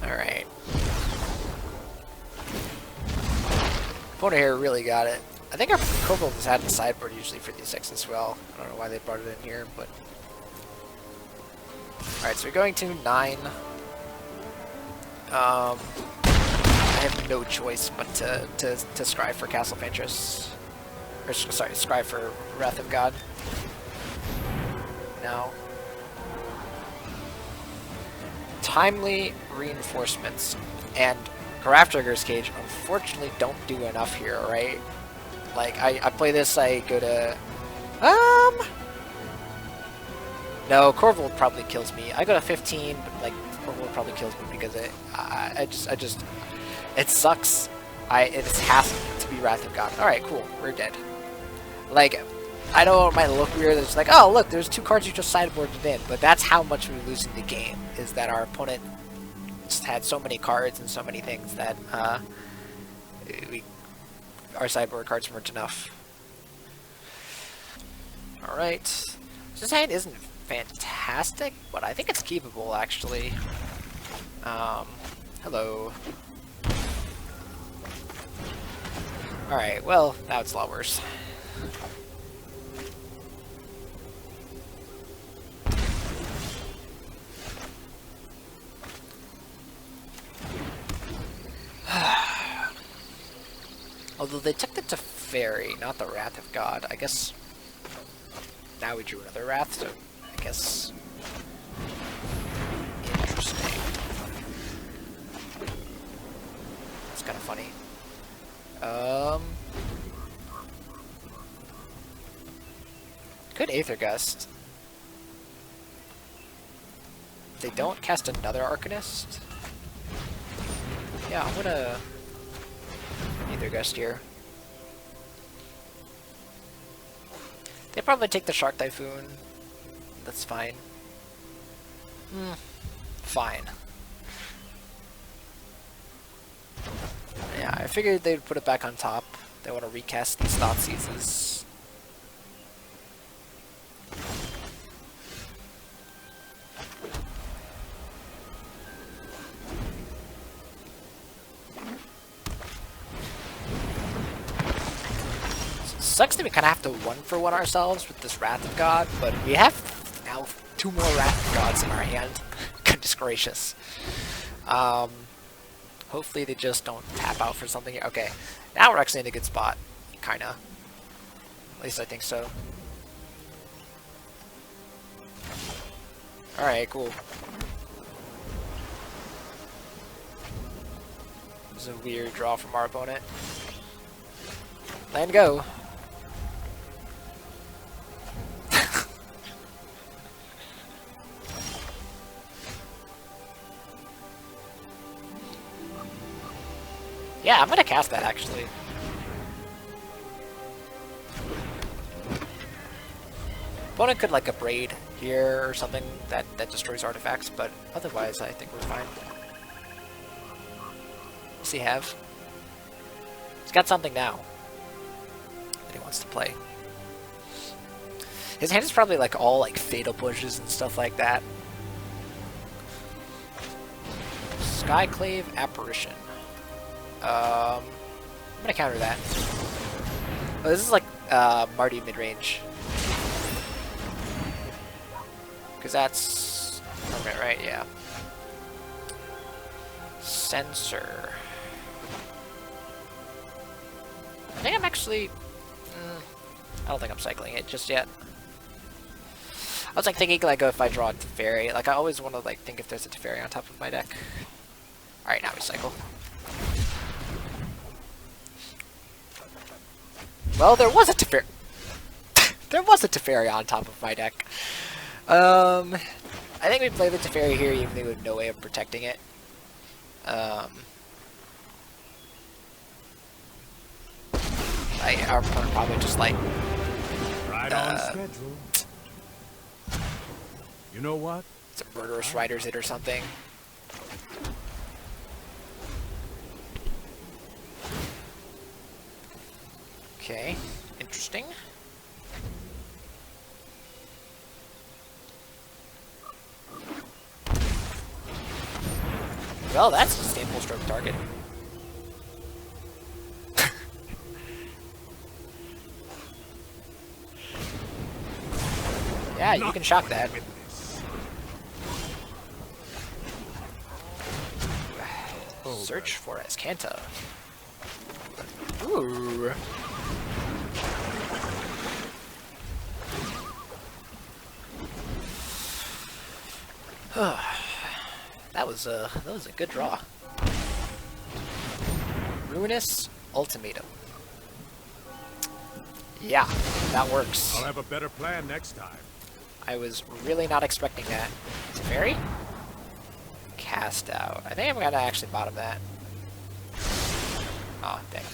Alright. Opponent here really got it. I think our Corvold has had the sideboard usually for these decks as well. I don't know why they brought it in here, but... Alright, so we're going to 9. I have no choice but to scry for Castle Ventress. Or, sorry, scry for Wrath of God. Now. Timely Reinforcements and Grafdigger's Cage unfortunately don't do enough here, right? Like, I play this, I go to... No, Corvold probably kills me. I go to 15, but, like, Corvold probably kills me because it sucks. It has to be Wrath of God. Alright, cool. We're dead. Like, I know it might look weird. It's like, oh, look, there's 2 cards you just sideboarded in. But that's how much we're losing the game, is that our opponent just had so many cards and so many things that our sideboard cards weren't enough. Alright. This hand isn't fantastic, but I think it's keepable, actually. Hello. Alright, well, now it's a lot worse. Although they took it to Fairy, not the Wrath of God. I guess now we drew another Wrath, so I guess interesting. It's kind of funny. Could Aether Gust. They don't cast another Arcanist. Yeah, I'm gonna Aether Gust here. They probably take the Shark Typhoon. That's fine. Fine. Yeah, I figured they'd put it back on top. They want to recast these Thoughtseizes. sucks that we kind of have to 1-for-1 ourselves with this Wrath of God, but we have now 2 more Wrath of Gods in our hand. Goodness gracious. Hopefully they just don't tap out for something here. Okay, now we're actually in a good spot. Kinda. At least I think so. Alright, cool. This is a weird draw from our opponent. Land go. Yeah, I'm gonna cast that actually. Opponent could like abrade here or something that destroys artifacts, but otherwise I think we're fine. What's he have? He's got something now that he wants to play. His hand is probably like all like fatal pushes and stuff like that. Skyclave Apparition. I'm gonna counter that. Oh, this is like Marty mid-range. Because that's permanent, right? Yeah. Censor. I think I'm actually... I don't think I'm cycling it just yet. I was like thinking like if I draw a Teferi, like I always want to like think if there's a Teferi on top of my deck. Alright, now we cycle. Well, there was a Teferi. There was a Teferi on top of my deck. I think we play the Teferi here even though we have no way of protecting it. Our opponent probably just like... Right on schedule. You know what? Some Murderous Riders it or something. Okay, interesting. Well, that's a staple stroke target. Yeah, you can shock that. Search for Azcanta. Ooh. That was a good draw. Ruinous Ultimatum. Yeah, that works. I'll have a better plan next time. I was really not expecting that. Teferi? Cast out. I think I'm gonna actually bottom that. Oh, dang.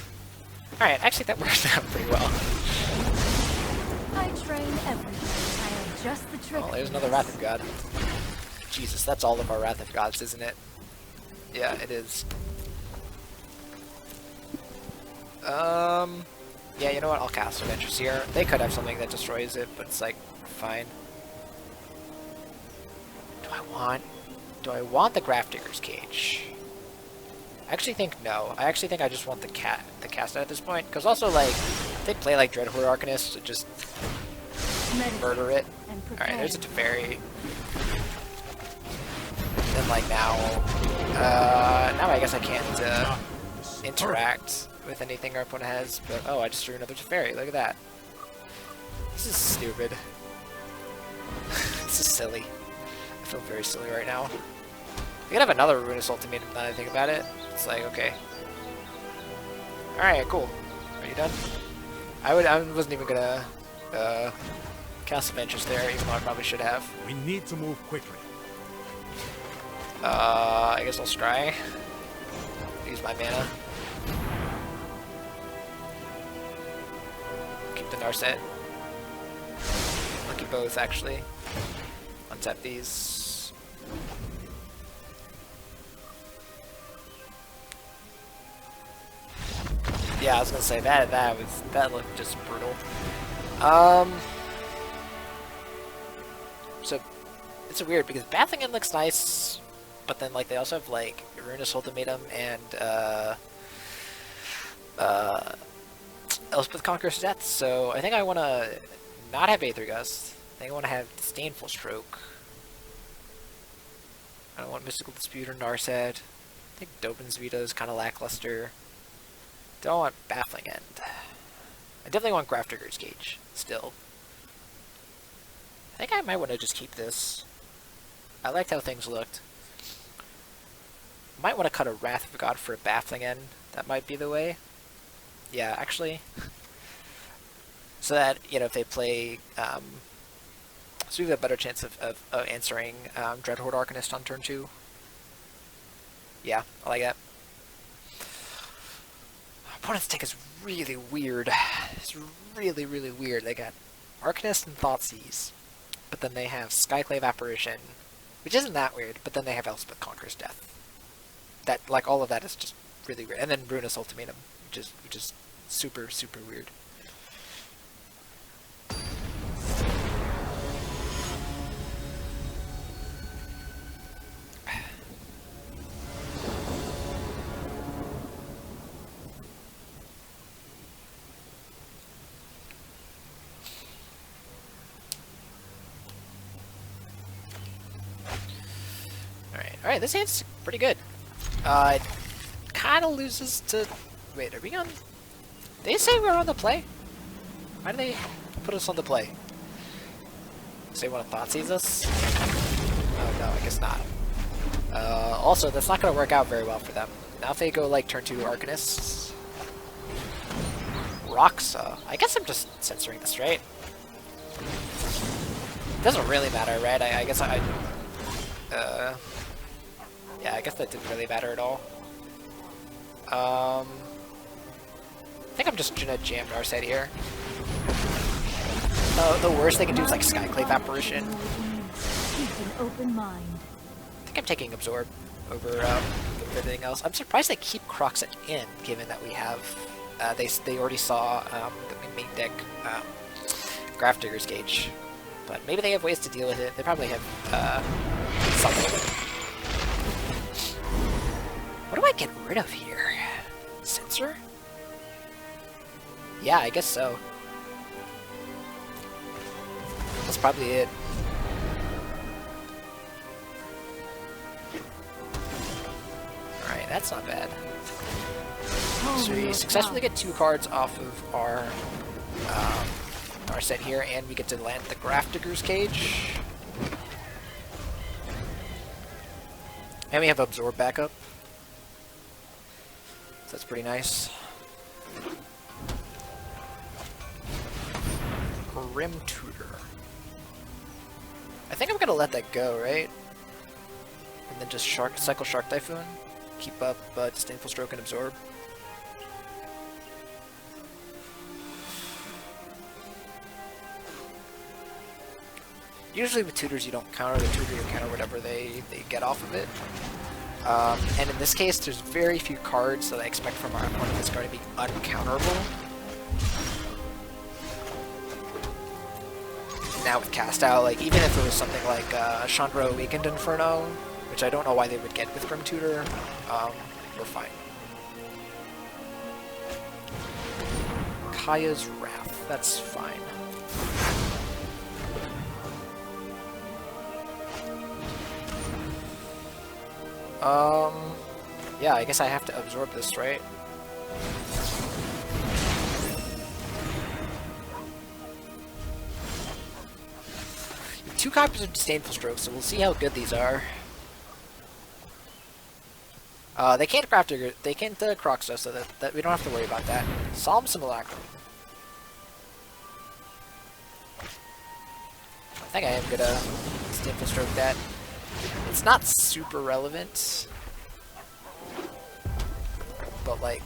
Alright, actually that worked out pretty well. I train everything. I am just the trick. Oh, there's another Wrath of God. Jesus, that's all of our Wrath of Gods, isn't it? Yeah, it is. Yeah, you know what? I'll cast Adventures here. They could have something that destroys it, but it's like, fine. Do I want the Grafdigger's Cage? I actually think no. I actually think I just want the cast out at this point. Because also, like, if they play like Dreadhorde Arcanist to just murder it. Alright, there's a Teferi. And then, like, now I guess I can't interact with anything our opponent has. But, oh, I just drew another Teferi. Look at that. This is stupid. This is silly. I feel very silly right now. We could have another Ruinous Ultimatum now that I think about it. It's like, okay. Alright, cool. Are you done? I wasn't even gonna cast Adventures there, even though I probably should have. We need to move quickly. I guess I'll scry. Use my mana. Keep the Narset. I'll keep both, actually. Untap these. Yeah, I was gonna say that looked just brutal. So it's weird because Bathingen looks nice, but then like they also have like Ruinous Ultimatum and Elspeth Conquers Death, so I think I want to not have Aether Gust. I think I want to have Disdainful Stroke. I don't want Mystical Dispute or Narset. I think Dobin's Vita is kind of lackluster. Don't want Baffling End. I definitely want Grafdigger's Cage, still. I think I might want to just keep this. I liked how things looked. Might want to cut a Wrath of God for a Baffling End. That might be the way. Yeah, actually. So that, you know, if they play... so we have a better chance of answering Dreadhorde Arcanist on turn 2. Yeah, I like that. Opponent's deck is really weird. It's really, really weird. They got Arcanist and Thoughtseize, but then they have Skyclave Apparition, which isn't that weird, but then they have Elspeth Conquers Death. That, like, all of that is just really weird. And then Ruinous Ultimatum, which is super, super weird. Alright, this hand's pretty good. It kind of loses to... Wait, are we on... They say we're on the play? Why do they put us on the play? Does they want to Thoughtseize us? Oh no, I guess not. Also, that's not going to work out very well for them. Now if they go like turn 2 Arcanists... Roxa. I guess I'm just censoring this, right? Doesn't really matter, right? I guess yeah, I guess that didn't really matter at all. I think I'm just gonna jam Narset here. The worst they can do is like Skyclave Apparition. Keep an open mind. I think I'm taking Absorb over everything else. I'm surprised they keep Croxet in, given that we have they already saw the main deck Grafdigger's Cage. But maybe they have ways to deal with it. They probably have something. What do I get rid of here? Censor? Yeah, I guess so. That's probably it. Alright, that's not bad. So we successfully get 2 cards off of our set here, and we get to land the Grafdigger's Cage. And we have Absorb backup. So that's pretty nice. Grim Tutor. I think I'm gonna let that go, right? And then just cycle Shark Typhoon. Keep up Disdainful Stroke and Absorb. Usually with tutors you don't counter the tutor, you counter whatever they get off of it. And in this case, there's very few cards that I expect from our opponent that's going to be uncounterable. Now with Cast Out, like, even if it was something like Chandra Awakened Inferno, which I don't know why they would get with Grim Tutor, we're fine. Kaya's Wrath, that's fine. Yeah, I guess I have to absorb this, right? Two copies of Disdainful Stroke, so we'll see how good these are. They can't Grafdigger, they can't Croxa, so that we don't have to worry about that. Solemn Simulacrum. I think I am gonna Disdainful Stroke that. It's not super relevant, but like,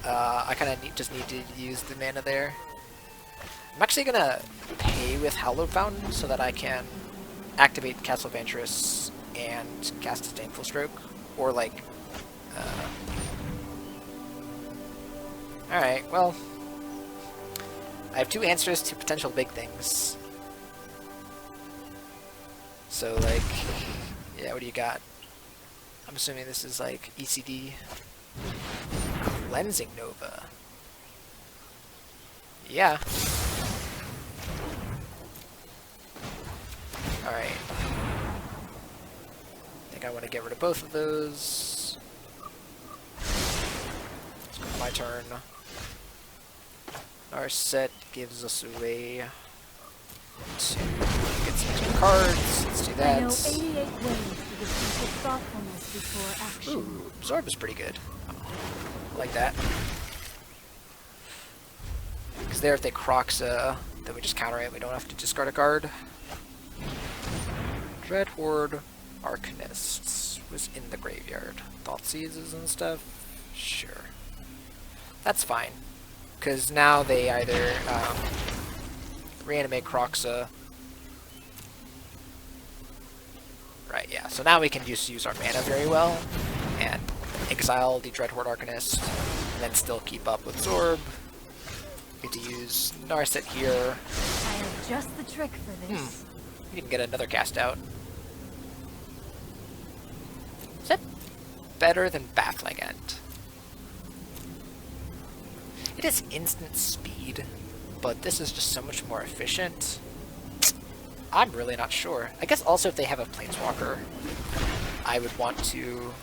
I kind of just need to use the mana there. I'm actually gonna pay with Hallowed Fountain so that I can activate Castle Vantress and cast Disdainful Stroke, or like, alright, well, I have 2 answers to potential big things. So like, yeah, what do you got? I'm assuming this is like ECD. Cleansing Nova. Yeah. Alright. I think I want to get rid of both of those. It's my turn. Our set gives us a way to get some extra cards. Let's do that. I know 88 ways to defeat thoughtfulness before action. Ooh, Absorb is pretty good. I like that. Because there, if they Croxa, then we just counter it. We don't have to discard a card. Dreadhorde Arcanists was in the graveyard. Thoughtseizes and stuff? Sure. That's fine. Because now they either reanimate Croxa. Right, yeah. So now we can just use our mana very well and exile the Dreadhorde Arcanist and then still keep up with Absorb. Get to use Narset here. I have just the trick for this. We can get another cast out. Is that better than Baffling End? It is instant speed, but this is just so much more efficient. I'm really not sure. I guess also if they have a Planeswalker, I would want to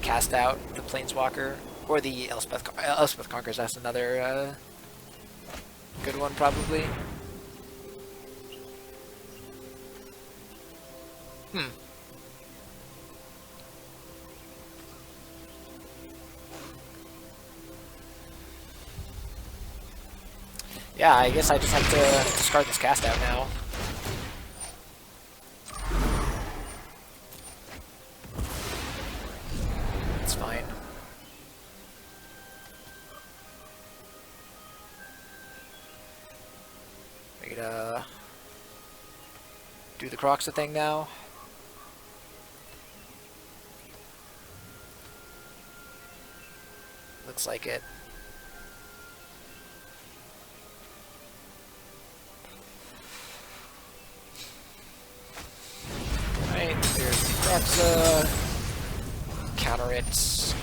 cast out the Planeswalker, or the Elspeth Conquers. That's another good one, probably. Yeah, I guess I just have to discard this cast out now. It's fine. We could do the Croxa thing now. Looks like it. Right, there's the Croxa. Counter it.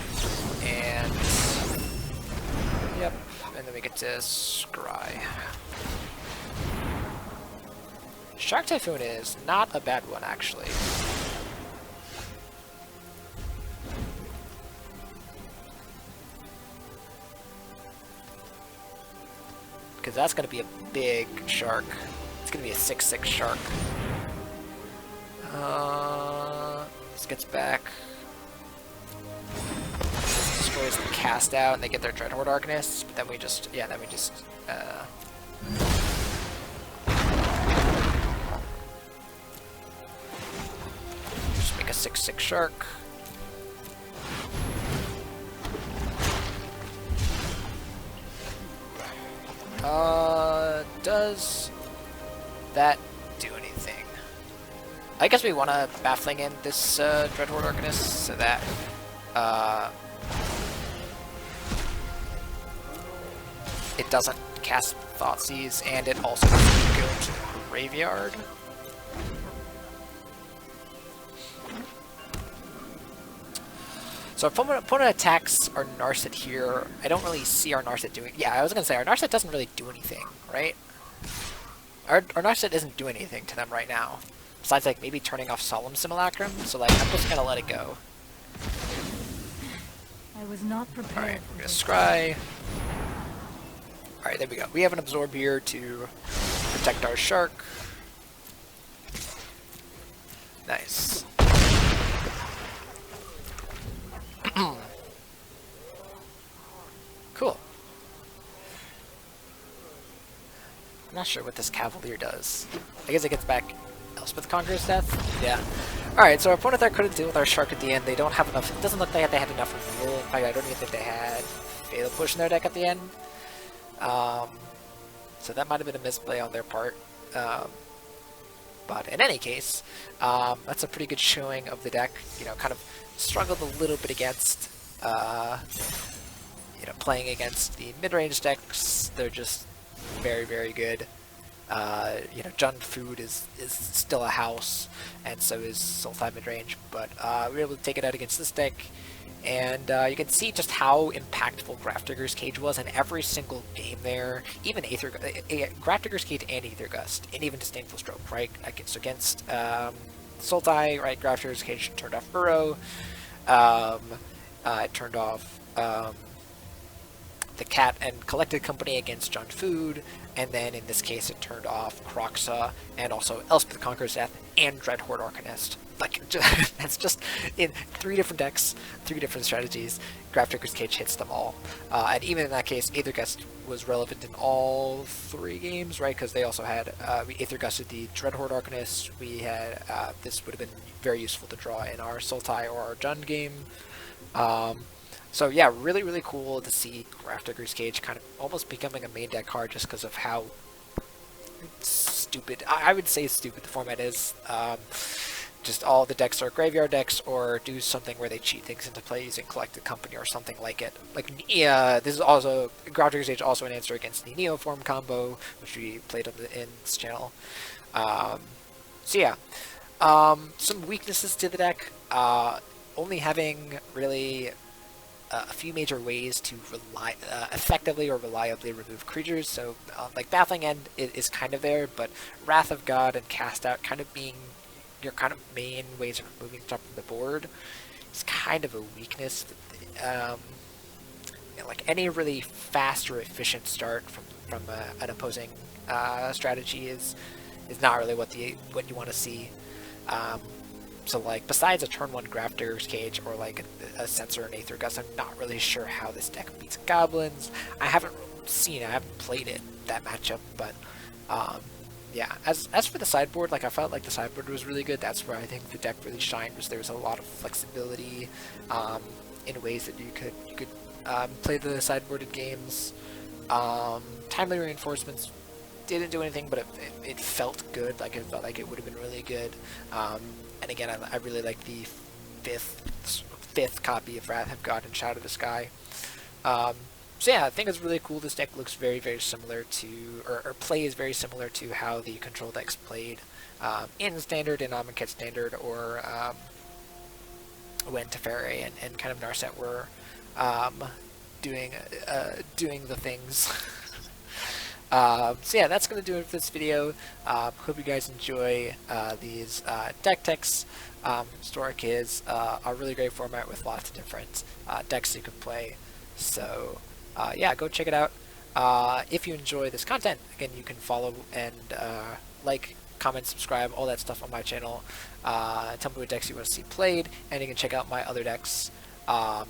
And yep, and then we get to Scry. Shark Typhoon is not a bad one, actually. Because that's going to be a big shark. It's going to be a 6/6 shark. This gets back. Destroys the cast out, and they get their Dreadhorde Arcanists. But then we just, yeah, then we just, just make a 6/6 shark. Does that do anything? I guess we want to Baffling in this Dreadhorde Arcanist so that it doesn't cast Thoughtseize, and it also doesn't go to the graveyard. So if opponent attacks our Narset here, I don't really see our Narset doing... Yeah, I was going to say, our Narset doesn't really do anything, right? Our Narset isn't doing anything to them right now. Besides, like, maybe turning off Solemn Simulacrum, so, like, I'm just going to let it go. I was not prepared. Alright, we're going to Scry. Alright, there we go. We have an Absorb here to protect our Shark. Nice. Cool. I'm not sure what this Cavalier does. I guess it gets back Elspeth Conqueror's Death? Yeah. Alright, so our opponent there couldn't deal with our Shark at the end. They don't have enough. It doesn't look like they had enough removal. In fact, I don't even think they had Fatal Push in their deck at the end. So that might have been a misplay on their part. But in any case, that's a pretty good showing of the deck. You know, kind of struggled a little bit against, you know, playing against the mid-range decks. They're just very, very good. You know, Jund Food is still a house, and so is Sultai mid-range, but we were able to take it out against this deck, And you can see just how impactful Grafdigger's Cage was in every single game there, even Grafdigger's Cage and Aether Gust, and even Disdainful Stroke, right? So against Sultai, right, Grafdigger's Cage turned off Uro, it turned off the Cat and Collected Company against John Food, and then in this case it turned off Croxa, and also Elspeth Conquers Death, and Dreadhorde Arcanist. Like, that's just in 3 different decks, 3 different strategies. Grafdigger's Cage hits them all. And even in that case, Aether Gust was relevant in all 3 games, right? Because they also had, we Aether Gusted the Dreadhorde Arcanist. We had, this would have been very useful to draw in our Sultai or our Jund game. So yeah, really, really cool to see Grafdigger's Cage kind of almost becoming a main deck card just because of how stupid, I would say stupid the format is. Just all the decks are graveyard decks, or do something where they cheat things into play using Collected Company or something like it. Like, this is also, Grafdigger's Cage also an answer against the Neoform combo, which we played on in this channel. So yeah, some weaknesses to the deck. Only having really a few major ways to effectively or reliably remove creatures. So like Baffling End is kind of there, but Wrath of God and Cast Out kind of being your kind of main ways of removing stuff from the board is kind of a weakness. Like any really fast or efficient start from an opposing strategy is not really what you want to see. So like, besides a turn 1 Grafdigger's Cage or like a Censor and Aether Gust, I'm not really sure how this deck beats Goblins. I haven't played it, that matchup, but yeah. As for the sideboard, like, I felt like the sideboard was really good. That's where I think the deck really shined, was there was a lot of flexibility in ways that you could play the sideboarded games. Timely Reinforcements didn't do anything, but it felt good. Like, it felt like it would have been really good. And again, I really like the fifth copy of Wrath of God and Shadow of the Sky. So yeah, I think it's really cool. This deck looks very, very similar to, or plays very similar to how the control decks played in Standard, in Amonkhet Standard, or when Teferi and kind of Narset were doing the things. So yeah, that's going to do it for this video. Hope you guys enjoy these deck techs. Historic is a really great format with lots of different decks you can play. So yeah, go check it out. If you enjoy this content, again, you can follow and like, comment, subscribe, all that stuff on my channel. Tell me what decks you want to see played, and you can check out my other decks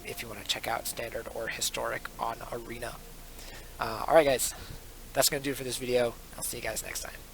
if you want to check out Standard or Historic on Arena. Alright guys, that's going to do it for this video. I'll see you guys next time.